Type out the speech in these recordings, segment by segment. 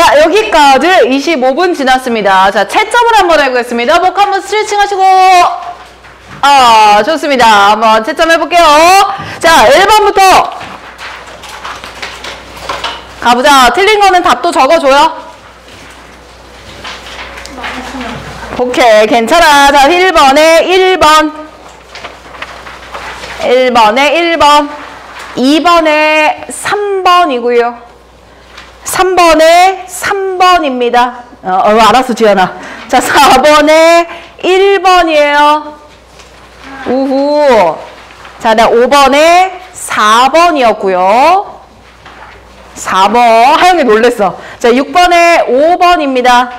자, 여기까지 25분 지났습니다. 자, 채점을 한번 해보겠습니다. 목 한번 스트레칭 하시고. 좋습니다. 한번 채점 해볼게요. 자, 1번부터 가보자. 틀린 거는 답도 적어줘요. 오케이, 괜찮아. 자, 1번에 1번. 1번에 1번. 2번에 3번이고요. 3번에 3번입니다. 알았어, 지연아. 자, 4번에 1번이에요. 우후. 자, 5번에 4번이었고요. 4번. 하영이 놀랬어. 자, 6번에 5번입니다.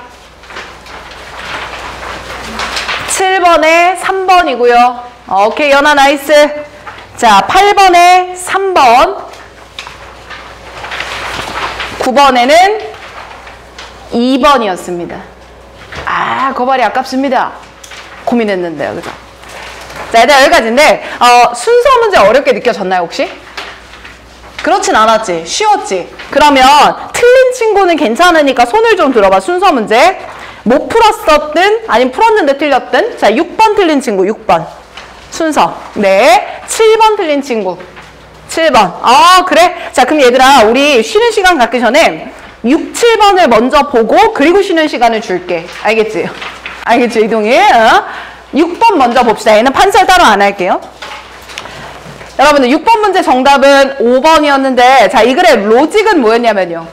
7번에 3번이고요. 오케이, 연아 나이스. 자, 8번에 3번. 9번에는 2번이었습니다. 거발이 아깝습니다. 고민했는데요, 그죠? 자, 일단 여기까지인데, 순서 문제 어렵게 느껴졌나요, 혹시? 그렇진 않았지. 쉬웠지. 그러면 틀린 친구는 괜찮으니까 손을 좀 들어봐. 순서 문제. 못 풀었었든 아니면 풀었는데 틀렸든. 자, 6번 틀린 친구 6번 순서. 네, 7번 틀린 친구 7번. 그래? 자, 그럼 얘들아, 우리 쉬는 시간 갖기 전에 6, 7번을 먼저 보고 그리고 쉬는 시간을 줄게. 알겠지? 알겠지, 이동희? 6번 먼저 봅시다. 얘는 판살 따로 안 할게요. 여러분들 6번 문제 정답은 5번이었는데, 자, 이 글의 로직은 뭐였냐면요,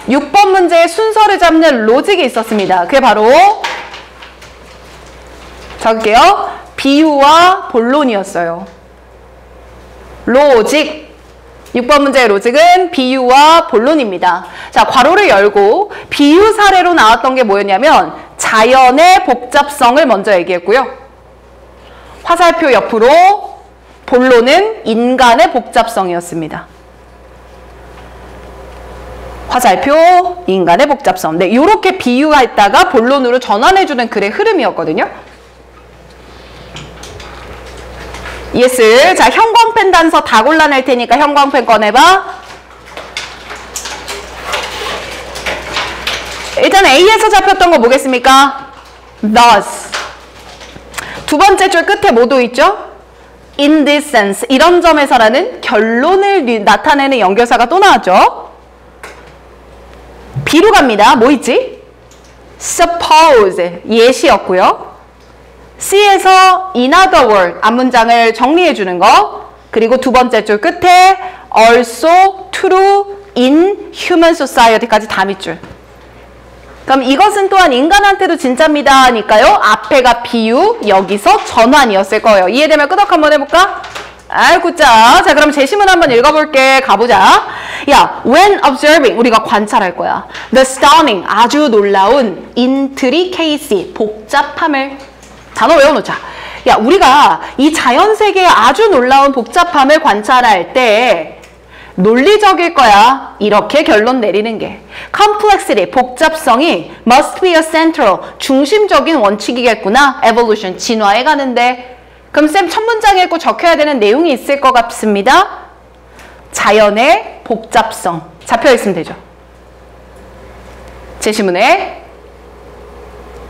6번 문제의 순서를 잡는 로직이 있었습니다. 그게 바로 적을게요. 비유와 본론이었어요. 로직. 6번 문제의 로직은 비유와 본론입니다. 자, 괄호를 열고 비유 사례로 나왔던 게 뭐였냐면 자연의 복잡성을 먼저 얘기했고요. 화살표 옆으로 본론은 인간의 복잡성이었습니다. 화살표, 인간의 복잡성. 네, 이렇게 비유했다가 본론으로 전환해주는 글의 흐름이었거든요. 예스. 자, 형광펜 단서 다 골라낼 테니까 형광펜 꺼내봐. 일단 A에서 잡혔던 거 뭐겠습니까? thus. 두 번째 줄 끝에 뭐도 있죠? in this sense. 이런 점에서라는 결론을 나타내는 연결사가 또 나왔죠. B로 갑니다. 뭐 있지? suppose. 예시였고요. C에서 in other words. 앞문장을 정리해주는 거. 그리고 두 번째 줄 끝에 also true in human society까지 다 밑줄. 그럼 이것은 또한 인간한테도 진짜입니다 니까요. 앞에가 비유, 여기서 전환이었을 거예요. 이해되면 끄덕 한번 해볼까? 굿자. 자, 그럼 제시문 한번 읽어볼게. 가보자. 야, when observing, 우리가 관찰할 거야. The stunning, 아주 놀라운 intricacy, 복잡함을. 단어 외워놓자. 야, 우리가 이 자연세계의 아주 놀라운 복잡함을 관찰할 때 논리적일 거야. 이렇게 결론 내리는 게. complexity, 복잡성이 must be a central, 중심적인 원칙이겠구나. evolution, 진화해 가는데. 그럼 쌤 첫 문장에 읽고 적혀야 되는 내용이 있을 것 같습니다. 자연의 복잡성. 잡혀있으면 되죠. 제시문에.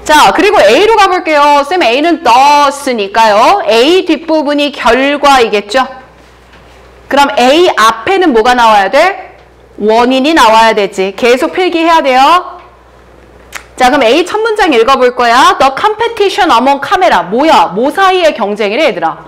자, 그리고 A로 가볼게요. 쌤 A는 thus니까요. A 뒷부분이 결과이겠죠. 그럼 A 앞에는 뭐가 나와야 돼? 원인이 나와야 되지. 계속 필기해야 돼요. 자, 그럼 A 첫 문장 읽어볼 거야. The competition among camera. 뭐야? 뭐 사이의 경쟁이래, 얘들아?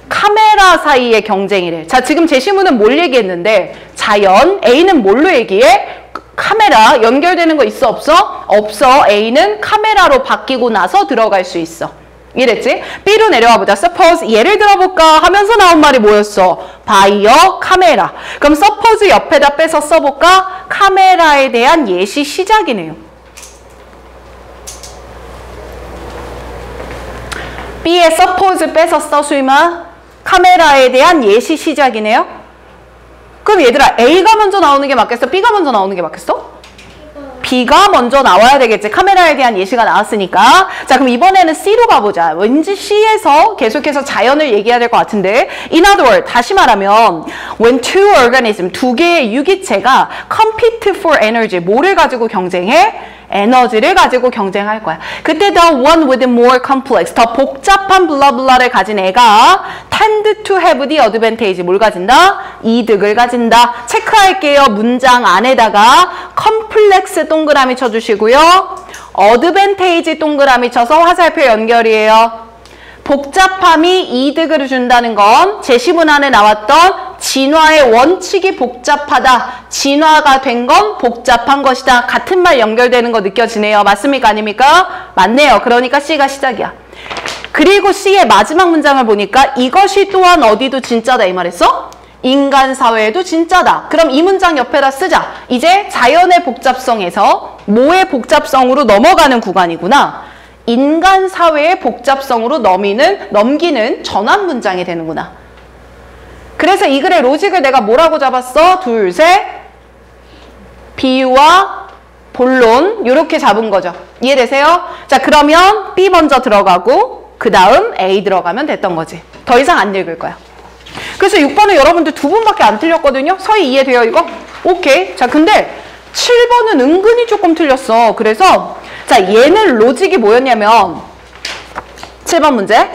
카메라 사이의 경쟁이래. 자, 지금 제시문은 뭘 얘기했는데 자연, A는 뭘로 얘기해? 카메라 연결되는 거 있어, 없어? 없어. A는 카메라로 바뀌고 나서 들어갈 수 있어. 이랬지? B로 내려와 보자. Suppose 예를 들어볼까 하면서 나온 말이 뭐였어? 바이어 카메라. 그럼 suppose 옆에다 빼서 써볼까? 카메라에 대한 예시 시작이네요. B에 suppose 빼서 써, 수임아. 카메라에 대한 예시 시작이네요. 그럼 얘들아, A가 먼저 나오는 게 맞겠어? B가 먼저 나오는 게 맞겠어? B가 먼저 나와야 되겠지. 카메라에 대한 예시가 나왔으니까. 자, 그럼 이번에는 C로 가보자. 왠지 C에서 계속해서 자연을 얘기해야 될 것 같은데 In other words, 다시 말하면 when two organisms, 두 개의 유기체가 compete for energy, 뭐를 가지고 경쟁해? 에너지를 가지고 경쟁할 거야. 그때 the one with more complex, 더 복잡한 블라블라를 가진 애가 tend to have the advantage, 뭘 가진다? 이득을 가진다. 체크할게요. 문장 안에다가 complex 동그라미 쳐주시고요. advantage 동그라미 쳐서 화살표 연결이에요. 복잡함이 이득을 준다는 건 제시문 안에 나왔던 진화의 원칙이 복잡하다. 진화가 된 건 복잡한 것이다. 같은 말 연결되는 거 느껴지네요. 맞습니까? 아닙니까? 맞네요. 그러니까 C가 시작이야. 그리고 C의 마지막 문장을 보니까 이것이 또한 어디도 진짜다 이 말했어? 인간 사회에도 진짜다. 그럼 이 문장 옆에다 쓰자. 이제 자연의 복잡성에서 뭐의 복잡성으로 넘어가는 구간이구나. 인간 사회의 복잡성으로 넘기는 전환 문장이 되는구나. 그래서 이 글의 로직을 내가 뭐라고 잡았어? 둘, 셋. 비유와 본론 이렇게 잡은 거죠. 이해되세요? 자, 그러면 B 먼저 들어가고 그 다음 A 들어가면 됐던 거지. 더 이상 안 읽을 거야. 그래서 6번은 여러분들 두 분밖에 안 틀렸거든요. 서희 이해돼요 이거? 오케이. 자, 근데 7번은 은근히 조금 틀렸어. 그래서 자, 얘는 로직이 뭐였냐면 7번 문제.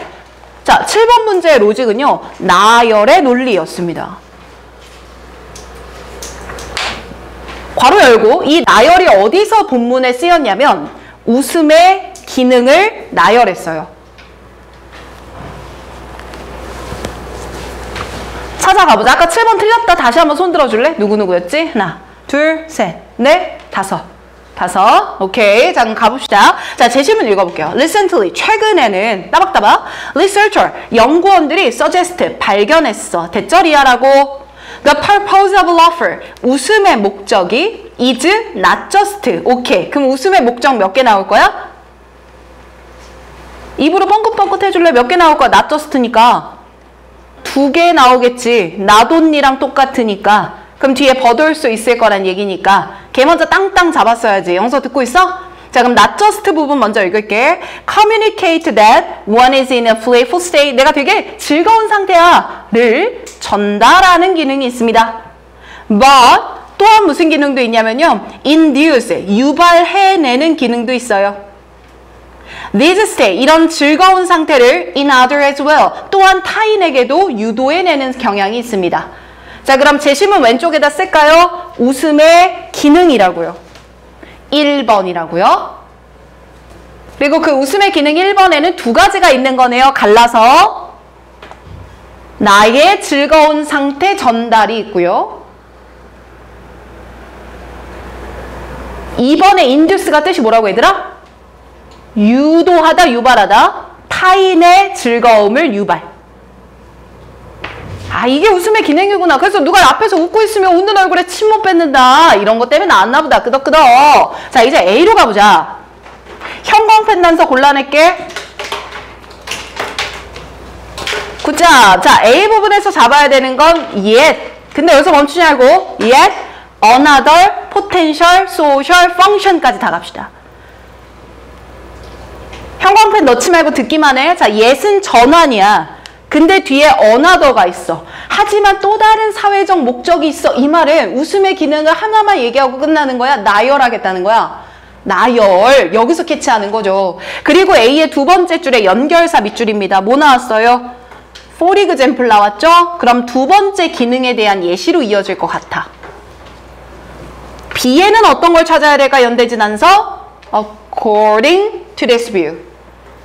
자, 7번 문제의 로직은요. 나열의 논리였습니다. 괄호 열고 이 나열이 어디서 본문에 쓰였냐면 웃음의 기능을 나열했어요. 찾아가보자. 아까 7번 틀렸다. 다시 한번 손 들어줄래? 누구누구였지? 하나, 둘, 셋, 넷, 다섯. 오케이. 자, 그럼 가봅시다. 자, 제시문 읽어볼게요. Recently, 최근에는 따박따박 researcher, 연구원들이 suggest, 발견했어. 대절이야라고. The purpose of laughter, 웃음의 목적이 is not just. 오케이. 그럼 웃음의 목적 몇 개 나올 거야? 입으로 뻥긋뻥긋 해줄래? 몇 개 나올 거야? not just니까 2개 나오겠지. not only랑 똑같으니까. 그럼 뒤에 버돌 수 있을 거란 얘기니까 걔 먼저 땅땅 잡았어야지. 영서 듣고 있어? 자, 그럼 not just 부분 먼저 읽을게. Communicate that one is in a playful state. 내가 되게 즐거운 상태야 를 전달하는 기능이 있습니다. But 또한 무슨 기능도 있냐면요. induce, 유발해내는 기능도 있어요. This state, 이런 즐거운 상태를 in other as well, 또한 타인에게도 유도해내는 경향이 있습니다. 자, 그럼 제시문 왼쪽에다 쓸까요? 웃음의 기능이라고요. 1번이라고요. 그리고 그 웃음의 기능 1번에는 두 가지가 있는 거네요. 갈라서 나의 즐거운 상태 전달이 있고요. 2번의 induce가 뜻이 뭐라고 얘들아? 유도하다, 유발하다. 타인의 즐거움을 유발. 아, 이게 웃음의 기능이구나. 그래서 누가 앞에서 웃고 있으면 웃는 얼굴에 침 못 뱉는다. 이런 것 때문에 나왔나 보다. 끄덕끄덕. 자, 이제 A로 가보자. 형광펜 단서 골라낼게. 굿잡. 자, A 부분에서 잡아야 되는 건 yet. 근데 여기서 멈추지 말고 yet, another, potential, social, function까지 다 갑시다. 형광펜 넣지 말고 듣기만 해. 자, yet은 전환이야. 근데 뒤에 another가 있어. 하지만 또 다른 사회적 목적이 있어. 이 말은 웃음의 기능을 하나만 얘기하고 끝나는 거야. 나열하겠다는 거야. 나열. 여기서 캐치하는 거죠. 그리고 A의 두 번째 줄에 연결사 밑줄입니다. 뭐 나왔어요? for example 나왔죠? 그럼 두 번째 기능에 대한 예시로 이어질 것 같아. B에는 어떤 걸 찾아야 될까? 연대지 난서? According to this view.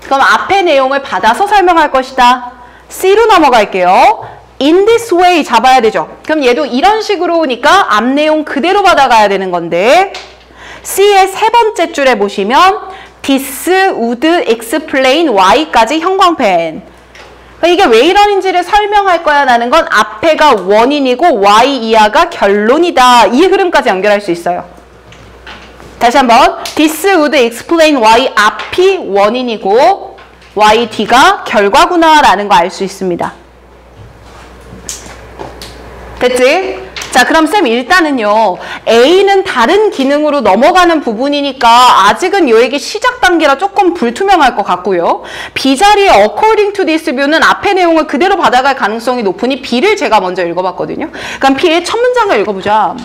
그럼 앞의 내용을 받아서 설명할 것이다. C로 넘어갈게요. In this way 잡아야 되죠. 그럼 얘도 이런 식으로 오니까 앞 내용 그대로 받아가야 되는 건데 C의 세 번째 줄에 보시면 This would explain why까지 형광펜. 이게 왜 이런인지를 설명할 거야 라는 건 앞에가 원인이고 why 이하가 결론이다. 이 흐름까지 연결할 수 있어요. 다시 한번 This would explain why 앞이 원인이고 y, d가 결과구나 라는 거 알 수 있습니다. 됐지? 자, 그럼 쌤 일단은요. A는 다른 기능으로 넘어가는 부분이니까 아직은 요 얘기 시작 단계라 조금 불투명할 것 같고요. B 자리에 according to this view는 앞의 내용을 그대로 받아갈 가능성이 높으니 B를 제가 먼저 읽어봤거든요. 그럼 B의 첫 문장을 읽어보자.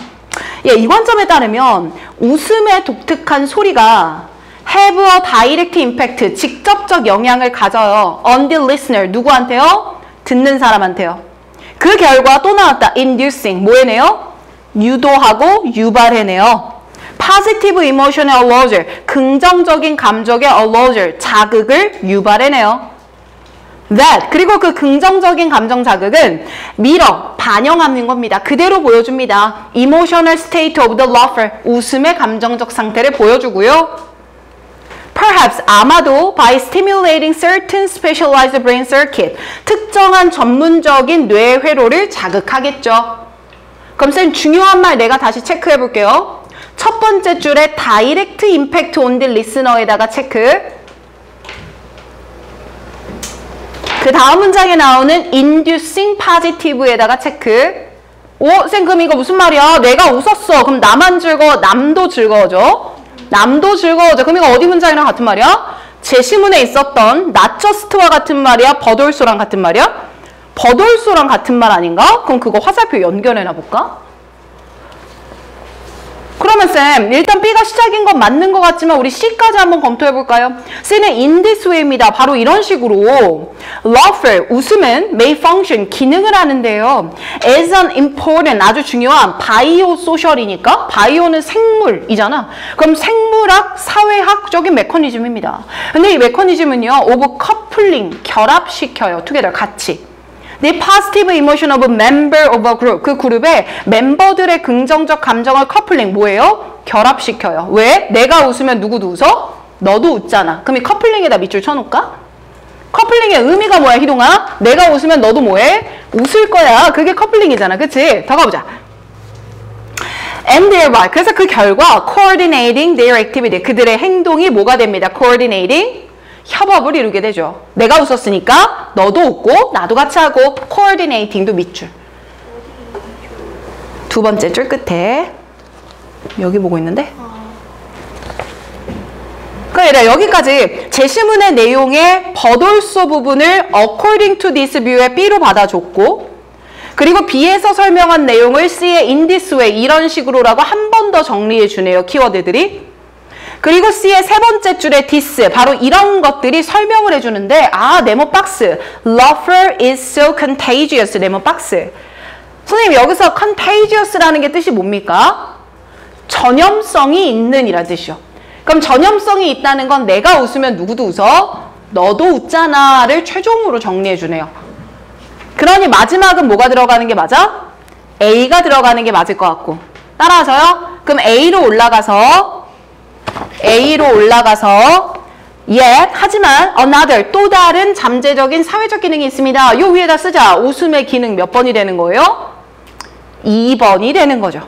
예, 이 관점에 따르면 웃음의 독특한 소리가 have a direct impact, 직접적 영향을 가져요. on the listener, 누구한테요? 듣는 사람한테요. 그 결과 또 나왔다. inducing, 뭐 해내요? 유도하고 유발해내요. positive emotional arousal, 긍정적인 감정의 arousal, 자극을 유발해내요. that, 그리고 그 긍정적인 감정 자극은 mirror, 반영하는 겁니다. 그대로 보여줍니다. emotional state of the laugher, 웃음의 감정적 상태를 보여주고요. Perhaps, 아마도 by stimulating certain specialized brain circuit, 특정한 전문적인 뇌 회로를 자극하겠죠. 그럼 쌤 중요한 말 내가 다시 체크해 볼게요. 첫 번째 줄에 direct impact on the listener에다가 체크. 그 다음 문장에 나오는 inducing positive에다가 체크. 오, 쌤 그럼 이거 무슨 말이야? 내가 웃었어. 그럼 나만 즐거워, 남도 즐거워져. 남도 즐거워져. 그럼 이거 어디 문장이랑 같은 말이야? 제시문에 있었던 나처스트와 같은 말이야? 버돌소랑 같은 말이야? 버돌소랑 같은 말 아닌가? 그럼 그거 화살표 연결해놔 볼까? 그러면 쌤 일단 B가 시작인 건 맞는 것 같지만 우리 C까지 한번 검토해 볼까요? C는 in this way입니다. 바로 이런 식으로 laughter, 웃음은 may function, 기능을 하는데요. as an important, 아주 중요한 biosocial이니까 바이오는 생물이잖아. 그럼 생물학, 사회학적인 메커니즘입니다. 근데 이 메커니즘은요 of coupling, 결합시켜요. together, 같이. The positive emotion of a member of a group. 그 그룹의 멤버들의 긍정적 감정을 커플링, 뭐예요? 결합시켜요. 왜? 내가 웃으면 누구도 웃어? 너도 웃잖아. 그럼 이 커플링에다 밑줄 쳐놓을까? 커플링의 의미가 뭐야, 희동아? 내가 웃으면 너도 뭐해? 웃을 거야. 그게 커플링이잖아. 그치? 더 가보자. And thereby, 그래서 그 결과 coordinating their activity, 그들의 행동이 뭐가 됩니다? coordinating, 협업을 이루게 되죠. 내가 웃었으니까 너도 웃고 나도 같이 하고 coordinating도 밑줄. 두 번째 줄 끝에 여기 보고 있는데? 그래, 여기까지 제시문의 내용의 버돌소 부분을 according to this view의 B로 받아줬고, 그리고 B에서 설명한 내용을 C의 in this way, 이런 식으로라고 한 번 더 정리해 주네요, 키워드들이. 그리고 C의 세 번째 줄에 this, 바로 이런 것들이 설명을 해주는데, 아, 네모 박스. Laughter is so contagious. 네모 박스. 선생님, 여기서 contagious라는 게 뜻이 뭡니까? 전염성이 있는 이란 뜻이요. 그럼 전염성이 있다는 건 내가 웃으면 누구도 웃어? 너도 웃잖아를 최종으로 정리해 주네요. 그러니 마지막은 뭐가 들어가는 게 맞아? A가 들어가는 게 맞을 것 같고. 따라서요. 그럼 A로 올라가서 yet, 하지만 another, 또 다른 잠재적인 사회적 기능이 있습니다. 요 위에다 쓰자. 웃음의 기능 몇 번이 되는 거예요? 2번이 되는 거죠.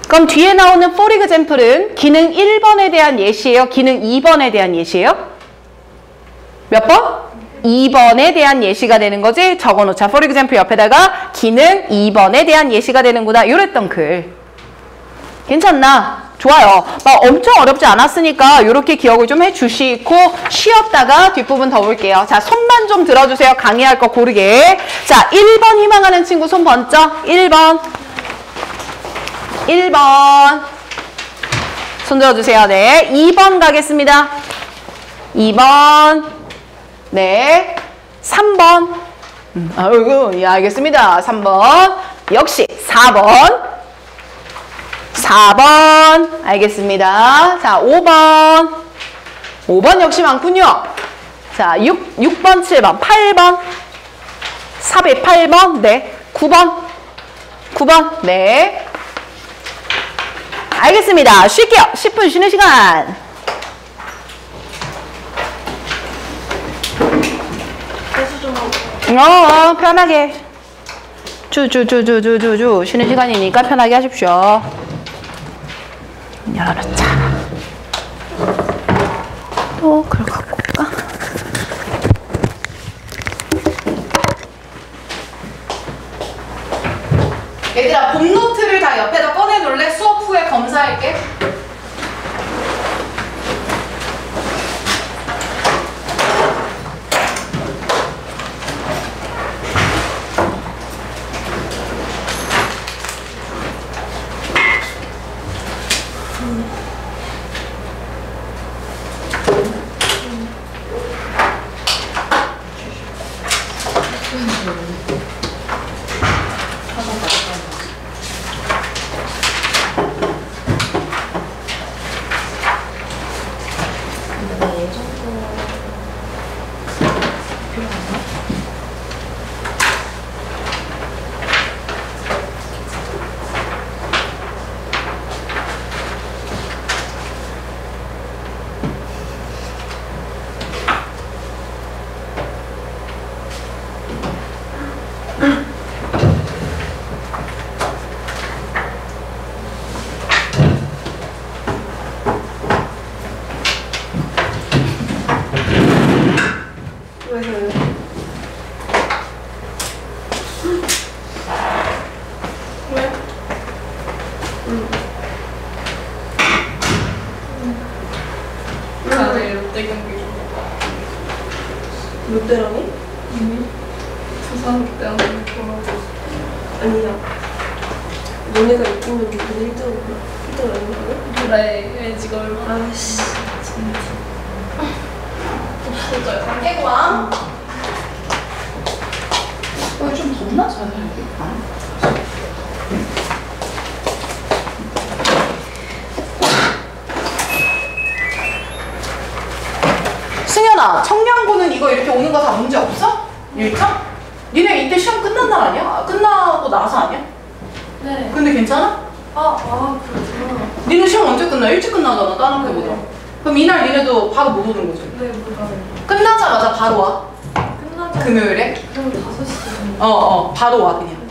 그럼 뒤에 나오는 for example은 기능 1번에 대한 예시예요? 기능 2번에 대한 예시예요? 몇 번? 2번에 대한 예시가 되는 거지? 적어놓자. for example 옆에다가 기능 2번에 대한 예시가 되는구나. 요랬던 글. 괜찮나? 좋아요. 막 엄청 어렵지 않았으니까 이렇게 기억을 좀 해주시고 쉬었다가 뒷부분 더 볼게요. 자, 손만 좀 들어주세요. 강의할 거 고르게. 자, 1번 희망하는 친구 손 번쩍. 1번. 손 들어주세요. 네. 2번 가겠습니다. 2번. 네. 3번. 아이고, 예, 알겠습니다. 3번. 역시 4번. 4번. 알겠습니다. 자, 5번. 5번 역시 많군요. 자, 6번, 7번, 8번. 408번. 네. 9번. 9번. 네. 알겠습니다. 쉴게요. 10분 쉬는 시간. 편하게. 쉬는 시간이니까 편하게 하십시오. 열어놓자. 또 그걸 갖고 올까? 얘들아, 다 옆에다 꺼내놓을래? 수업 후에 검사할게. 롯데라니? 부산 롯데라니 뭐라고? 아니야. 너네가 이기면 우리 1등 아닌 거야? 그래 LG가 얼마나 아씨. 없어져요. 깨고 와. 좀 덥나? 잘 알게. 승현아, 청량고는 이거 이렇게 오는 거 다 문제 없어? 1차? 니네 이때 시험 끝난 날 아니야? 끝나고 나서 아니야? 네. 근데 괜찮아? 그렇구나. 니네 시험 언제 끝나? 일찍 끝나잖아, 다른 때보다. 그럼 이날 니네도 바로 못 오는 거지? 네, 뭐가 끝나자마자 바로 와. 끝나자. 금요일에? 그럼 5시. 바로 와 그냥.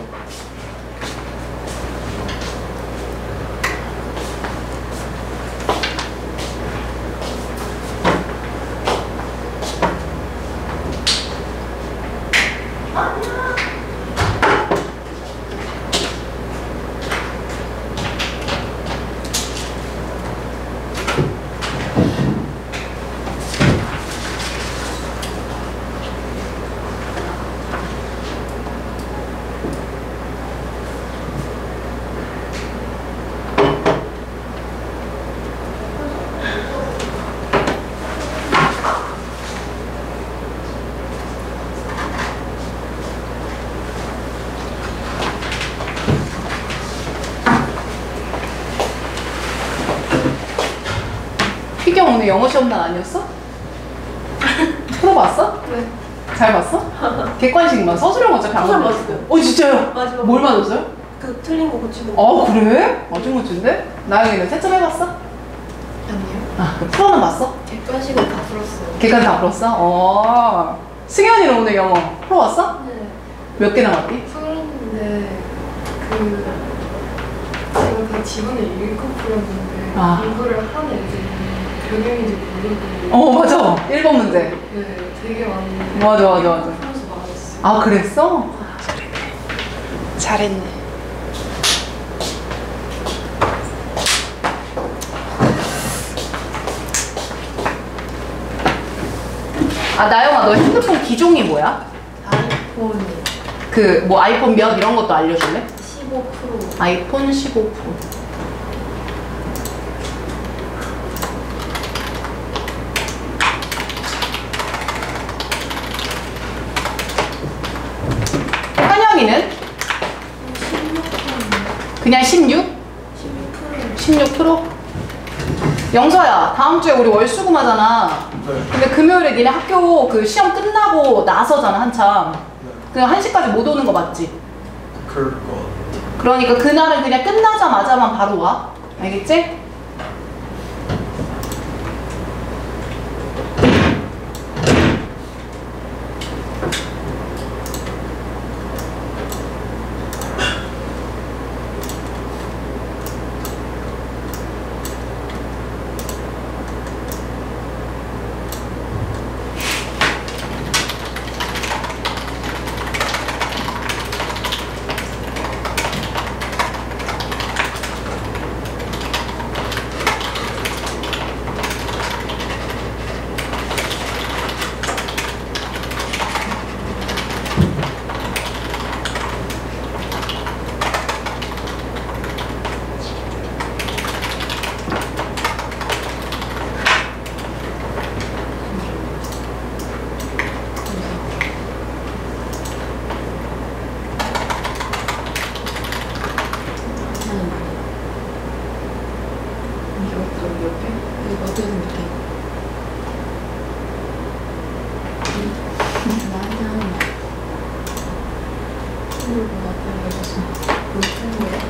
희경 오늘 영어 시험 날 아니었어? 풀어봤어? 네. 잘 봤어? 객관식만 서술형 어차피 안 서술형 봤어. 맞았어요. 진짜요? 마지막 뭘 맞았어요? 그 틀린 거 고치는 거. 그래? 아주 멋진데? 나영이는 채점 해봤어? 아니요. 그럼 풀어는 봤어? 객관식은 다 풀었어요. 객관 다 풀었어? 승현이는 오늘 영어 풀어봤어? 네. 몇 개 남았디? 풀었는데 제가 그 지문을 읽고 풀었는데 공부를 한 애들이 변형인지 모르고 맞아. 1번 문제. 네, 되게 많이 맞아. 풀어서 맞았어요. 그랬어? 잘했네. 나영아, 너 핸드폰 기종이 뭐야? 아이폰이 그 뭐 아이폰 몇 이런 것도 알려줄래? 15 프로. 아이폰 15 프로. 한영이는? 16%. 그냥 16? 16%? 영서야, 다음 주에 우리 월수금하잖아. 근데 금요일에 니네 학교 그 시험 끝나고 나서잖아, 한참. 그냥 1시까지 못 오는 거 맞지? 그럴 것 그러니까 그날은 그냥 끝나자마자만 바로 와. 알겠지? 옆에? 이거 어떻게 못해? 나는 이걸 뭐 앞에 가서 못하는 거야?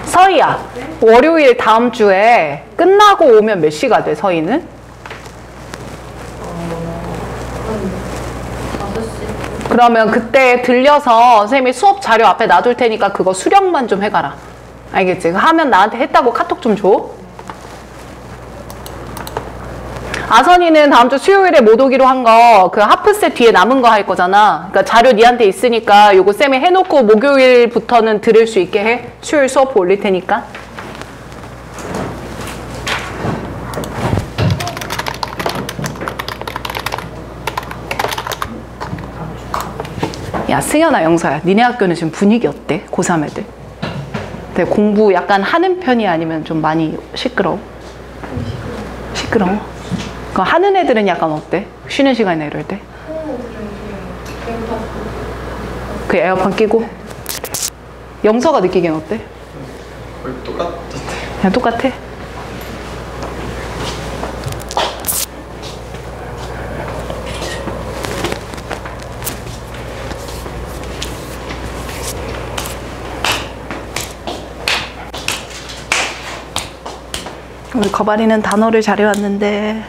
서희야, 월요일 다음 주에 끝나고 오면 몇 시가 돼, 서희는? 5시. 그러면 그때 들려서 선생님이 수업 자료 앞에 놔둘 테니까 그거 수령만 좀 해가라. 알겠지? 하면 나한테 했다고 카톡 좀 줘. 아선이는 다음 주 수요일에 못 오기로 한 거 그 하프셋 뒤에 남은 거 할 거잖아. 그러니까 자료 니한테 있으니까 요거 쌤이 해놓고 목요일부터는 들을 수 있게 해. 수요일 수업 올릴 테니까. 야, 승현아, 영서야, 니네 학교는 지금 분위기 어때? 고3 애들. 되게 공부 약간 하는 편이 아니면 좀 많이 시끄러워? 시끄러워? 그럼 하는 애들은 약간 어때? 쉬는 시간에 이럴 때? 그 에어컨 끼고? 영서가 느끼기엔 어때? 거의 똑같던데. 그냥 똑같아? 우리 거발이는 단어를 잘해왔는데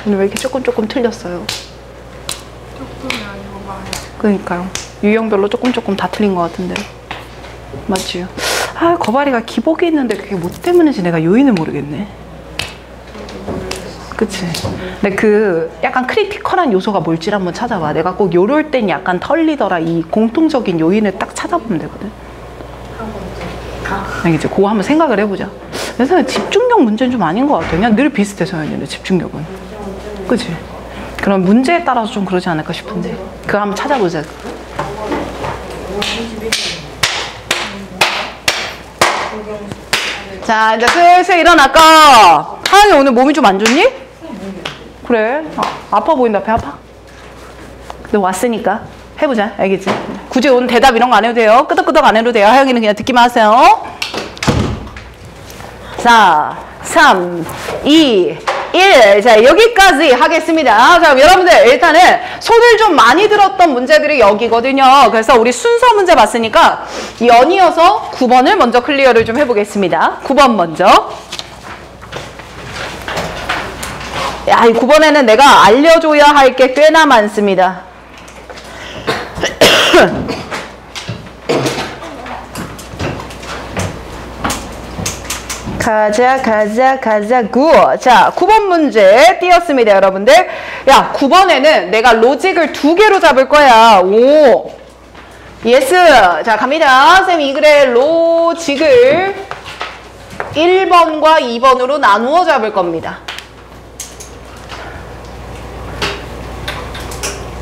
오늘 왜 이렇게 조금 틀렸어요? 조금이 아니고 많이. 그러니까요. 유형별로 조금 다 틀린 것 같은데. 맞지요? 아, 거발이가 기복이 있는데 그게 뭐 때문인지 내가 요인을 모르겠네. 그치? 근데 그 약간 크리티컬한 요소가 뭘지 한번 찾아봐. 내가 꼭 요럴 땐 약간 털리더라. 이 공통적인 요인을 딱 찾아보면 되거든. 알겠지? 그거 한번 생각을 해보자. 내 생각에 집중력 문제는 좀 아닌 것 같아. 그냥 늘 비슷해서 했는데 집중력은. 그치? 그럼 문제에 따라서 좀 그러지 않을까 싶은데. 그거 한번 찾아보자. 자, 이제 슬슬 일어날까? 하영이 오늘 몸이 좀 안 좋니? 그래? 아파 보인다. 배 아파? 근데 왔으니까 해보자. 알겠지? 굳이 오늘 대답 이런 거 안 해도 돼요. 끄덕끄덕 안 해도 돼요. 하영이는 그냥 듣기만 하세요. 4, 3, 2, 1. 자, 여기까지 하겠습니다. 자, 여러분들 일단은 손을 좀 많이 들었던 문제들이 여기거든요. 그래서 우리 순서 문제 봤으니까 연이어서 9번을 먼저 클리어를 좀 해보겠습니다. 9번 먼저. 야, 이 9번에는 내가 알려줘야 할 게 꽤나 많습니다. 가자 굿. 자, 9번 문제 띄었습니다, 여러분들. 야, 9번에는 내가 로직을 2개로 잡을 거야. 오, 예스. 자, 갑니다. 쌤 이 글의 로직을 1번과 2번으로 나누어 잡을 겁니다.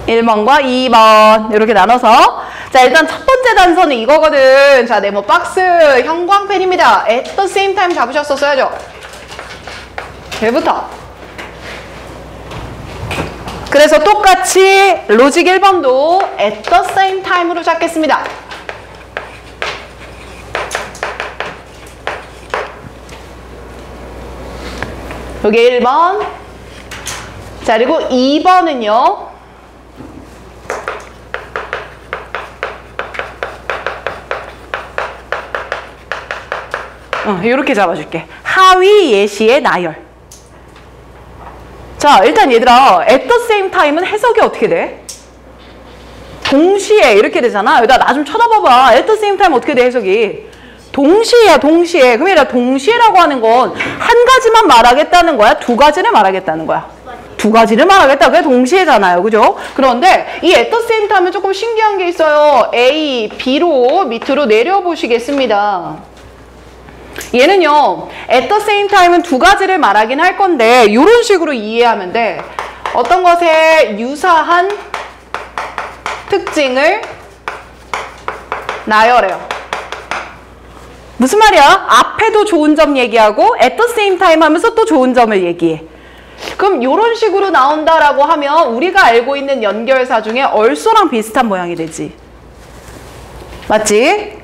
1번과 2번 이렇게 나눠서. 자, 일단 첫 번째 단서는 이거거든. 자, 네모 박스 형광펜입니다. At the same time 잡으셨었어야죠. 얘부터. 그래서 똑같이 로직 1번도 at the same time으로 잡겠습니다. 여기 1번. 자, 그리고 2번은요. 이렇게 잡아줄게. 하위 예시의 나열. 자, 일단 얘들아, at the same time은 해석이 어떻게 돼? 동시에 이렇게 되잖아. 여기다 나 좀 쳐다봐봐. at the same time 어떻게 돼, 해석이? 동시에야, 동시에. 그럼 얘들아, 동시에라고 하는 건 한 가지만 말하겠다는 거야? 두 가지를 말하겠다는 거야? 두 가지를 말하겠다. 그게 동시에잖아요. 그죠? 그런데 이 at the same time은 조금 신기한 게 있어요. A, B로 밑으로 내려보시겠습니다. 얘는요, at the same time은 두 가지를 말하긴 할 건데 이런 식으로 이해하면 돼. 어떤 것에 유사한 특징을 나열해요. 무슨 말이야? 앞에도 좋은 점 얘기하고 at the same time 하면서 또 좋은 점을 얘기해. 그럼 이런 식으로 나온다라고 하면 우리가 알고 있는 연결사 중에 also랑 비슷한 모양이 되지. 맞지?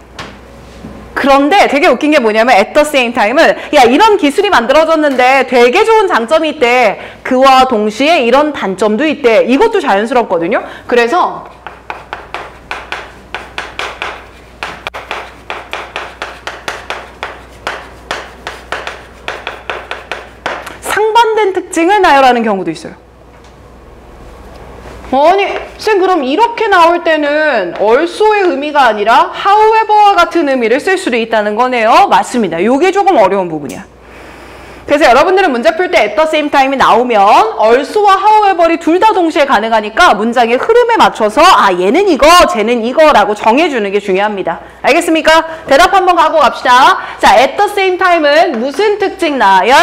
그런데 되게 웃긴 게 뭐냐면 at the same time은 야, 이런 기술이 만들어졌는데 되게 좋은 장점이 있대. 그와 동시에 이런 단점도 있대. 이것도 자연스럽거든요. 그래서 상반된 특징을 나열하는 경우도 있어요. 아니, 쌤 그럼 이렇게 나올 때는 also의 의미가 아니라 however와 같은 의미를 쓸 수도 있다는 거네요. 맞습니다. 이게 조금 어려운 부분이야. 그래서 여러분들은 문제 풀 때 at the same time이 나오면 also와 however이 둘 다 동시에 가능하니까 문장의 흐름에 맞춰서 아, 얘는 이거, 쟤는 이거라고 정해주는 게 중요합니다. 알겠습니까? 대답 한번 가고 갑시다. 자, at the same time은 무슨 특징 나열?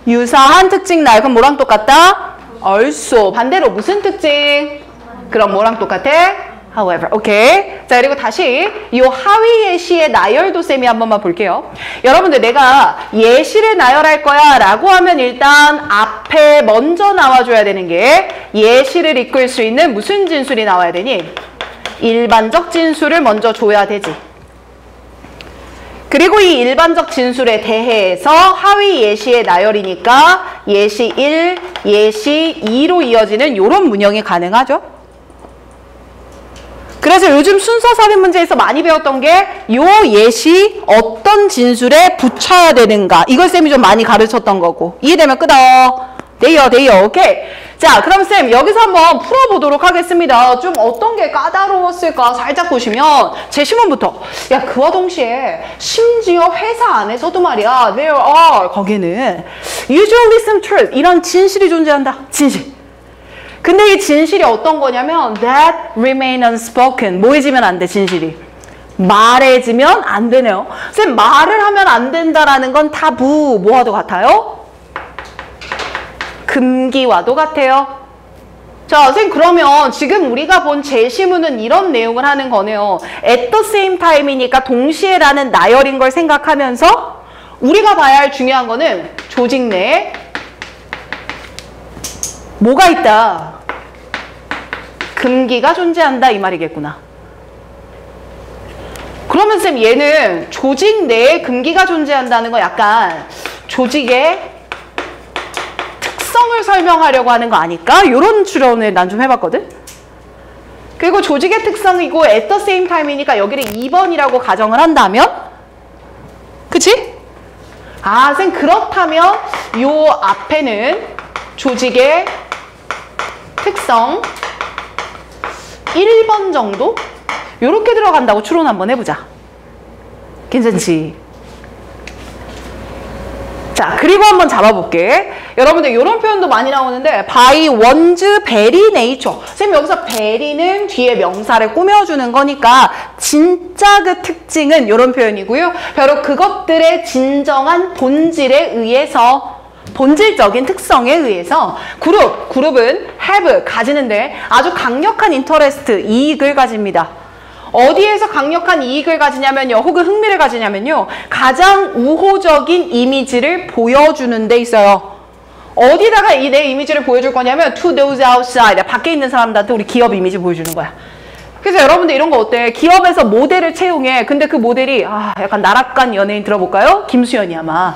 유사한 특징 나열. 그럼 뭐랑 똑같다? also. 반대로 무슨 특징? 그럼 뭐랑 똑같아? however. 오케이. 자, 그리고 다시 이 하위 예시의 나열도 쌤이 한 번만 볼게요. 여러분들 내가 예시를 나열할 거야 라고 하면 일단 앞에 먼저 나와줘야 되는 게 예시를 이끌 수 있는 무슨 진술이 나와야 되니? 일반적 진술을 먼저 줘야 되지. 그리고 이 일반적 진술에 대해서 하위 예시의 나열이니까 예시 1, 예시 2로 이어지는 이런 문형이 가능하죠. 그래서 요즘 순서 살인 문제에서 많이 배웠던 게 요 예시 어떤 진술에 붙여야 되는가, 이걸 쌤이 좀 많이 가르쳤던 거고. 이해되면 끄덕. 돼요. 오케이. 자, 그럼 쌤 여기서 한번 풀어보도록 하겠습니다. 좀 어떤 게 까다로웠을까 살짝 보시면 제시문부터 야, 그와 동시에 심지어 회사 안에서도 말이야 there are, 거기는 usually some truth, 이런 진실이 존재한다. 진실. 근데 이 진실이 어떤 거냐면 that remain unspoken, 뭐 해지면 안 돼, 진실이. 말해지면 안 되네요. 쌤 말을 하면 안 된다라는 건 타부, 뭐와도 같아요? 금기와도 같아요. 자, 선생님 그러면 지금 우리가 본 제시문은 이런 내용을 하는 거네요. at the same time이니까 동시에라는 나열인 걸 생각하면서 우리가 봐야 할 중요한 거는 조직 내에 뭐가 있다? 금기가 존재한다, 이 말이겠구나. 그러면 쌤 얘는 조직 내에 금기가 존재한다는 거 약간 조직의 특성을 설명하려고 하는 거 아닐까? 이런 추론을 난 좀 해봤거든? 그리고 조직의 특성이고 at the same time이니까 여기를 2번이라고 가정을 한다면? 그치? 아, 쌤 그렇다면 요 앞에는 조직의 특성 1번 정도? 요렇게 들어간다고 추론 한번 해보자. 괜찮지? 자, 그리고 한번 잡아볼게. 여러분들 이런 표현도 많이 나오는데 by one's very nature. 쌤 여기서 very는 뒤에 명사를 꾸며주는 거니까 진짜 그 특징은 이런 표현이고요. 바로 그것들의 진정한 본질에 의해서, 본질적인 특성에 의해서 그룹은 have, 가지는데 아주 강력한 interest, 이익을 가집니다. 어디에서 강력한 이익을 가지냐면요. 혹은 흥미를 가지냐면요. 가장 우호적인 이미지를 보여주는 데 있어요. 어디다가 내 이미지를 보여줄 거냐면 to those outside. 밖에 있는 사람들한테 우리 기업 이미지 보여주는 거야. 그래서 여러분들 이런 거 어때? 기업에서 모델을 채용해. 근데 그 모델이 약간 나락간 연예인 들어볼까요? 김수현이야 아마.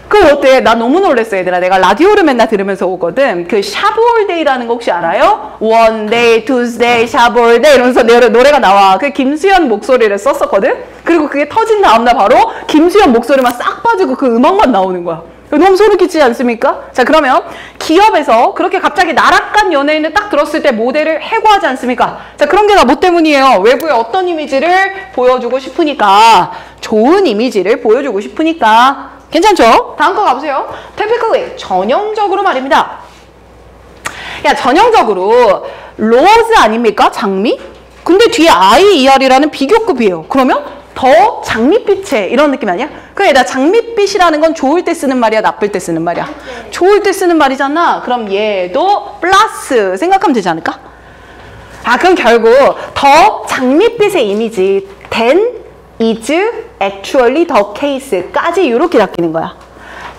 그거 어때? 나 너무 놀랬어 얘들아. 내가 라디오를 맨날 들으면서 오거든. 그 샤브올데이라는 거 혹시 알아요? One day, Tuesday, 샤브올데이 이러면서 노래가 나와. 그 김수현 목소리를 썼었거든? 그리고 그게 터진 다음날 바로 김수현 목소리만 싹 빠지고 그 음악만 나오는 거야. 너무 소름 끼치지 않습니까? 자, 그러면 기업에서 그렇게 갑자기 나락간 연예인을 딱 들었을 때 모델을 해고하지 않습니까? 자, 그런 게 다 뭐 때문이에요? 외부에 어떤 이미지를 보여주고 싶으니까. 좋은 이미지를 보여주고 싶으니까. 괜찮죠? 다음 거 가보세요. typically, 전형적으로 말입니다. 야, 전형적으로 rose 아닙니까? 장미? 근데 뒤에 IER이라는 비교급이에요. 그러면 더 장밋빛의 이런 느낌 아니야? 그래, 나 장밋빛이라는 건 좋을 때 쓰는 말이야, 나쁠 때 쓰는 말이야? 좋을 때 쓰는 말이잖아. 그럼 얘도 플러스 생각하면 되지 않을까? 그럼 결국 더 장밋빛의 이미지 than is actually the case까지 이렇게 바뀌는 거야.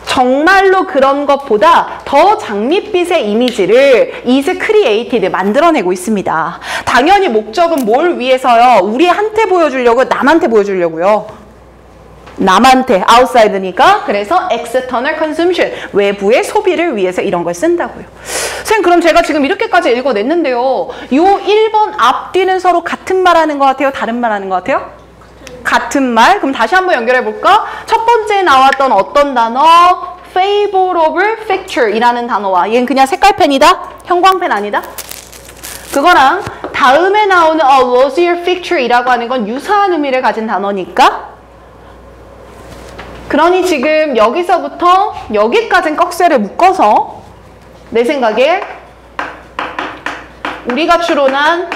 정말로 그런 것보다 더 장밋빛의 이미지를 is created 만들어내고 있습니다. 당연히 목적은 뭘 위해서요? 우리한테 보여주려고, 남한테 보여주려고요. 남한테, outside니까. 그래서 external consumption, 외부의 소비를 위해서 이런 걸 쓴다고요. 선생님, 그럼 제가 지금 이렇게까지 읽어냈는데요. 요 1번 앞뒤는 서로 같은 말 하는 것 같아요? 다른 말 하는 것 같아요? 같은 말. 그럼 다시 한번 연결해 볼까? 첫 번째 나왔던 어떤 단어? favorable factor 이라는 단어와 얘는 그냥 색깔펜이다? 형광펜 아니다? 그거랑 다음에 나오는 rosier factor 이라고 하는 건 유사한 의미를 가진 단어니까. 그러니 지금 여기서부터 여기까지는 꺽쇠를 묶어서 내 생각에 우리가 추론한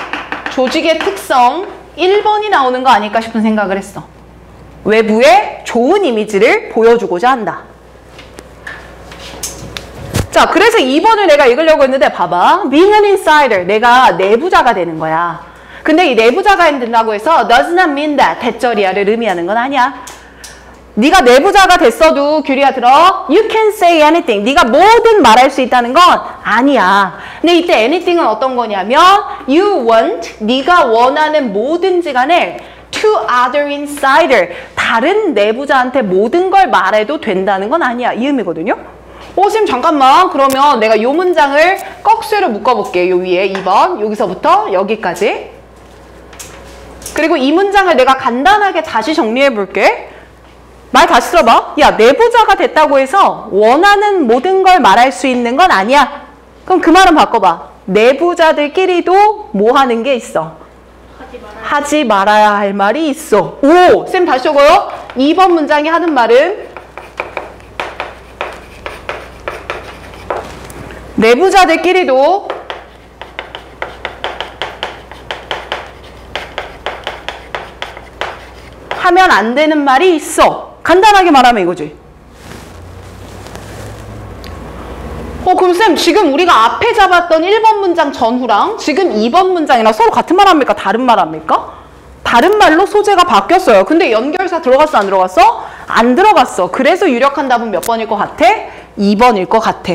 조직의 특성 1번이 나오는 거 아닐까 싶은 생각을 했어. 외부에 좋은 이미지를 보여주고자 한다. 자, 그래서 2번을 내가 읽으려고 했는데 봐봐. Being an insider. 내가 내부자가 되는 거야. 근데 이 내부자가 된다고 해서 does not mean that 대절이야를 의미하는 건 아니야. 네가 내부자가 됐어도 규리야 들어. You can say anything. 네가 뭐든 말할 수 있다는 건 아니야. 근데 이때 anything은 어떤 거냐면 you want, 네가 원하는 뭐든지 간에 to other insider. 다른 내부자한테 모든 걸 말해도 된다는 건 아니야. 이 의미거든요. 선생님 잠깐만. 그러면 내가 요 문장을 꺽쇠로 묶어볼게. 요 위에 2번. 여기서부터 여기까지. 그리고 이 문장을 내가 간단하게 다시 정리해볼게. 말 다시 들어봐. 야, 내부자가 됐다고 해서 원하는 모든 걸 말할 수 있는 건 아니야. 그럼 그 말은 바꿔봐. 내부자들끼리도 뭐 하는 게 있어? 하지 말아야 할 말이 있어. 오! 쌤 다시 적어요. 2번 문장이 하는 말은 내부자들끼리도 하면 안 되는 말이 있어. 간단하게 말하면 이거지. 그럼 쌤 지금 우리가 앞에 잡았던 1번 문장 전후랑 지금 2번 문장이랑 서로 같은 말 합니까? 다른 말 합니까? 다른 말로 소재가 바뀌었어요. 근데 연결사 들어갔어? 안 들어갔어? 안 들어갔어. 그래서 유력한 답은 몇 번일 것 같아? 2번일 것 같아.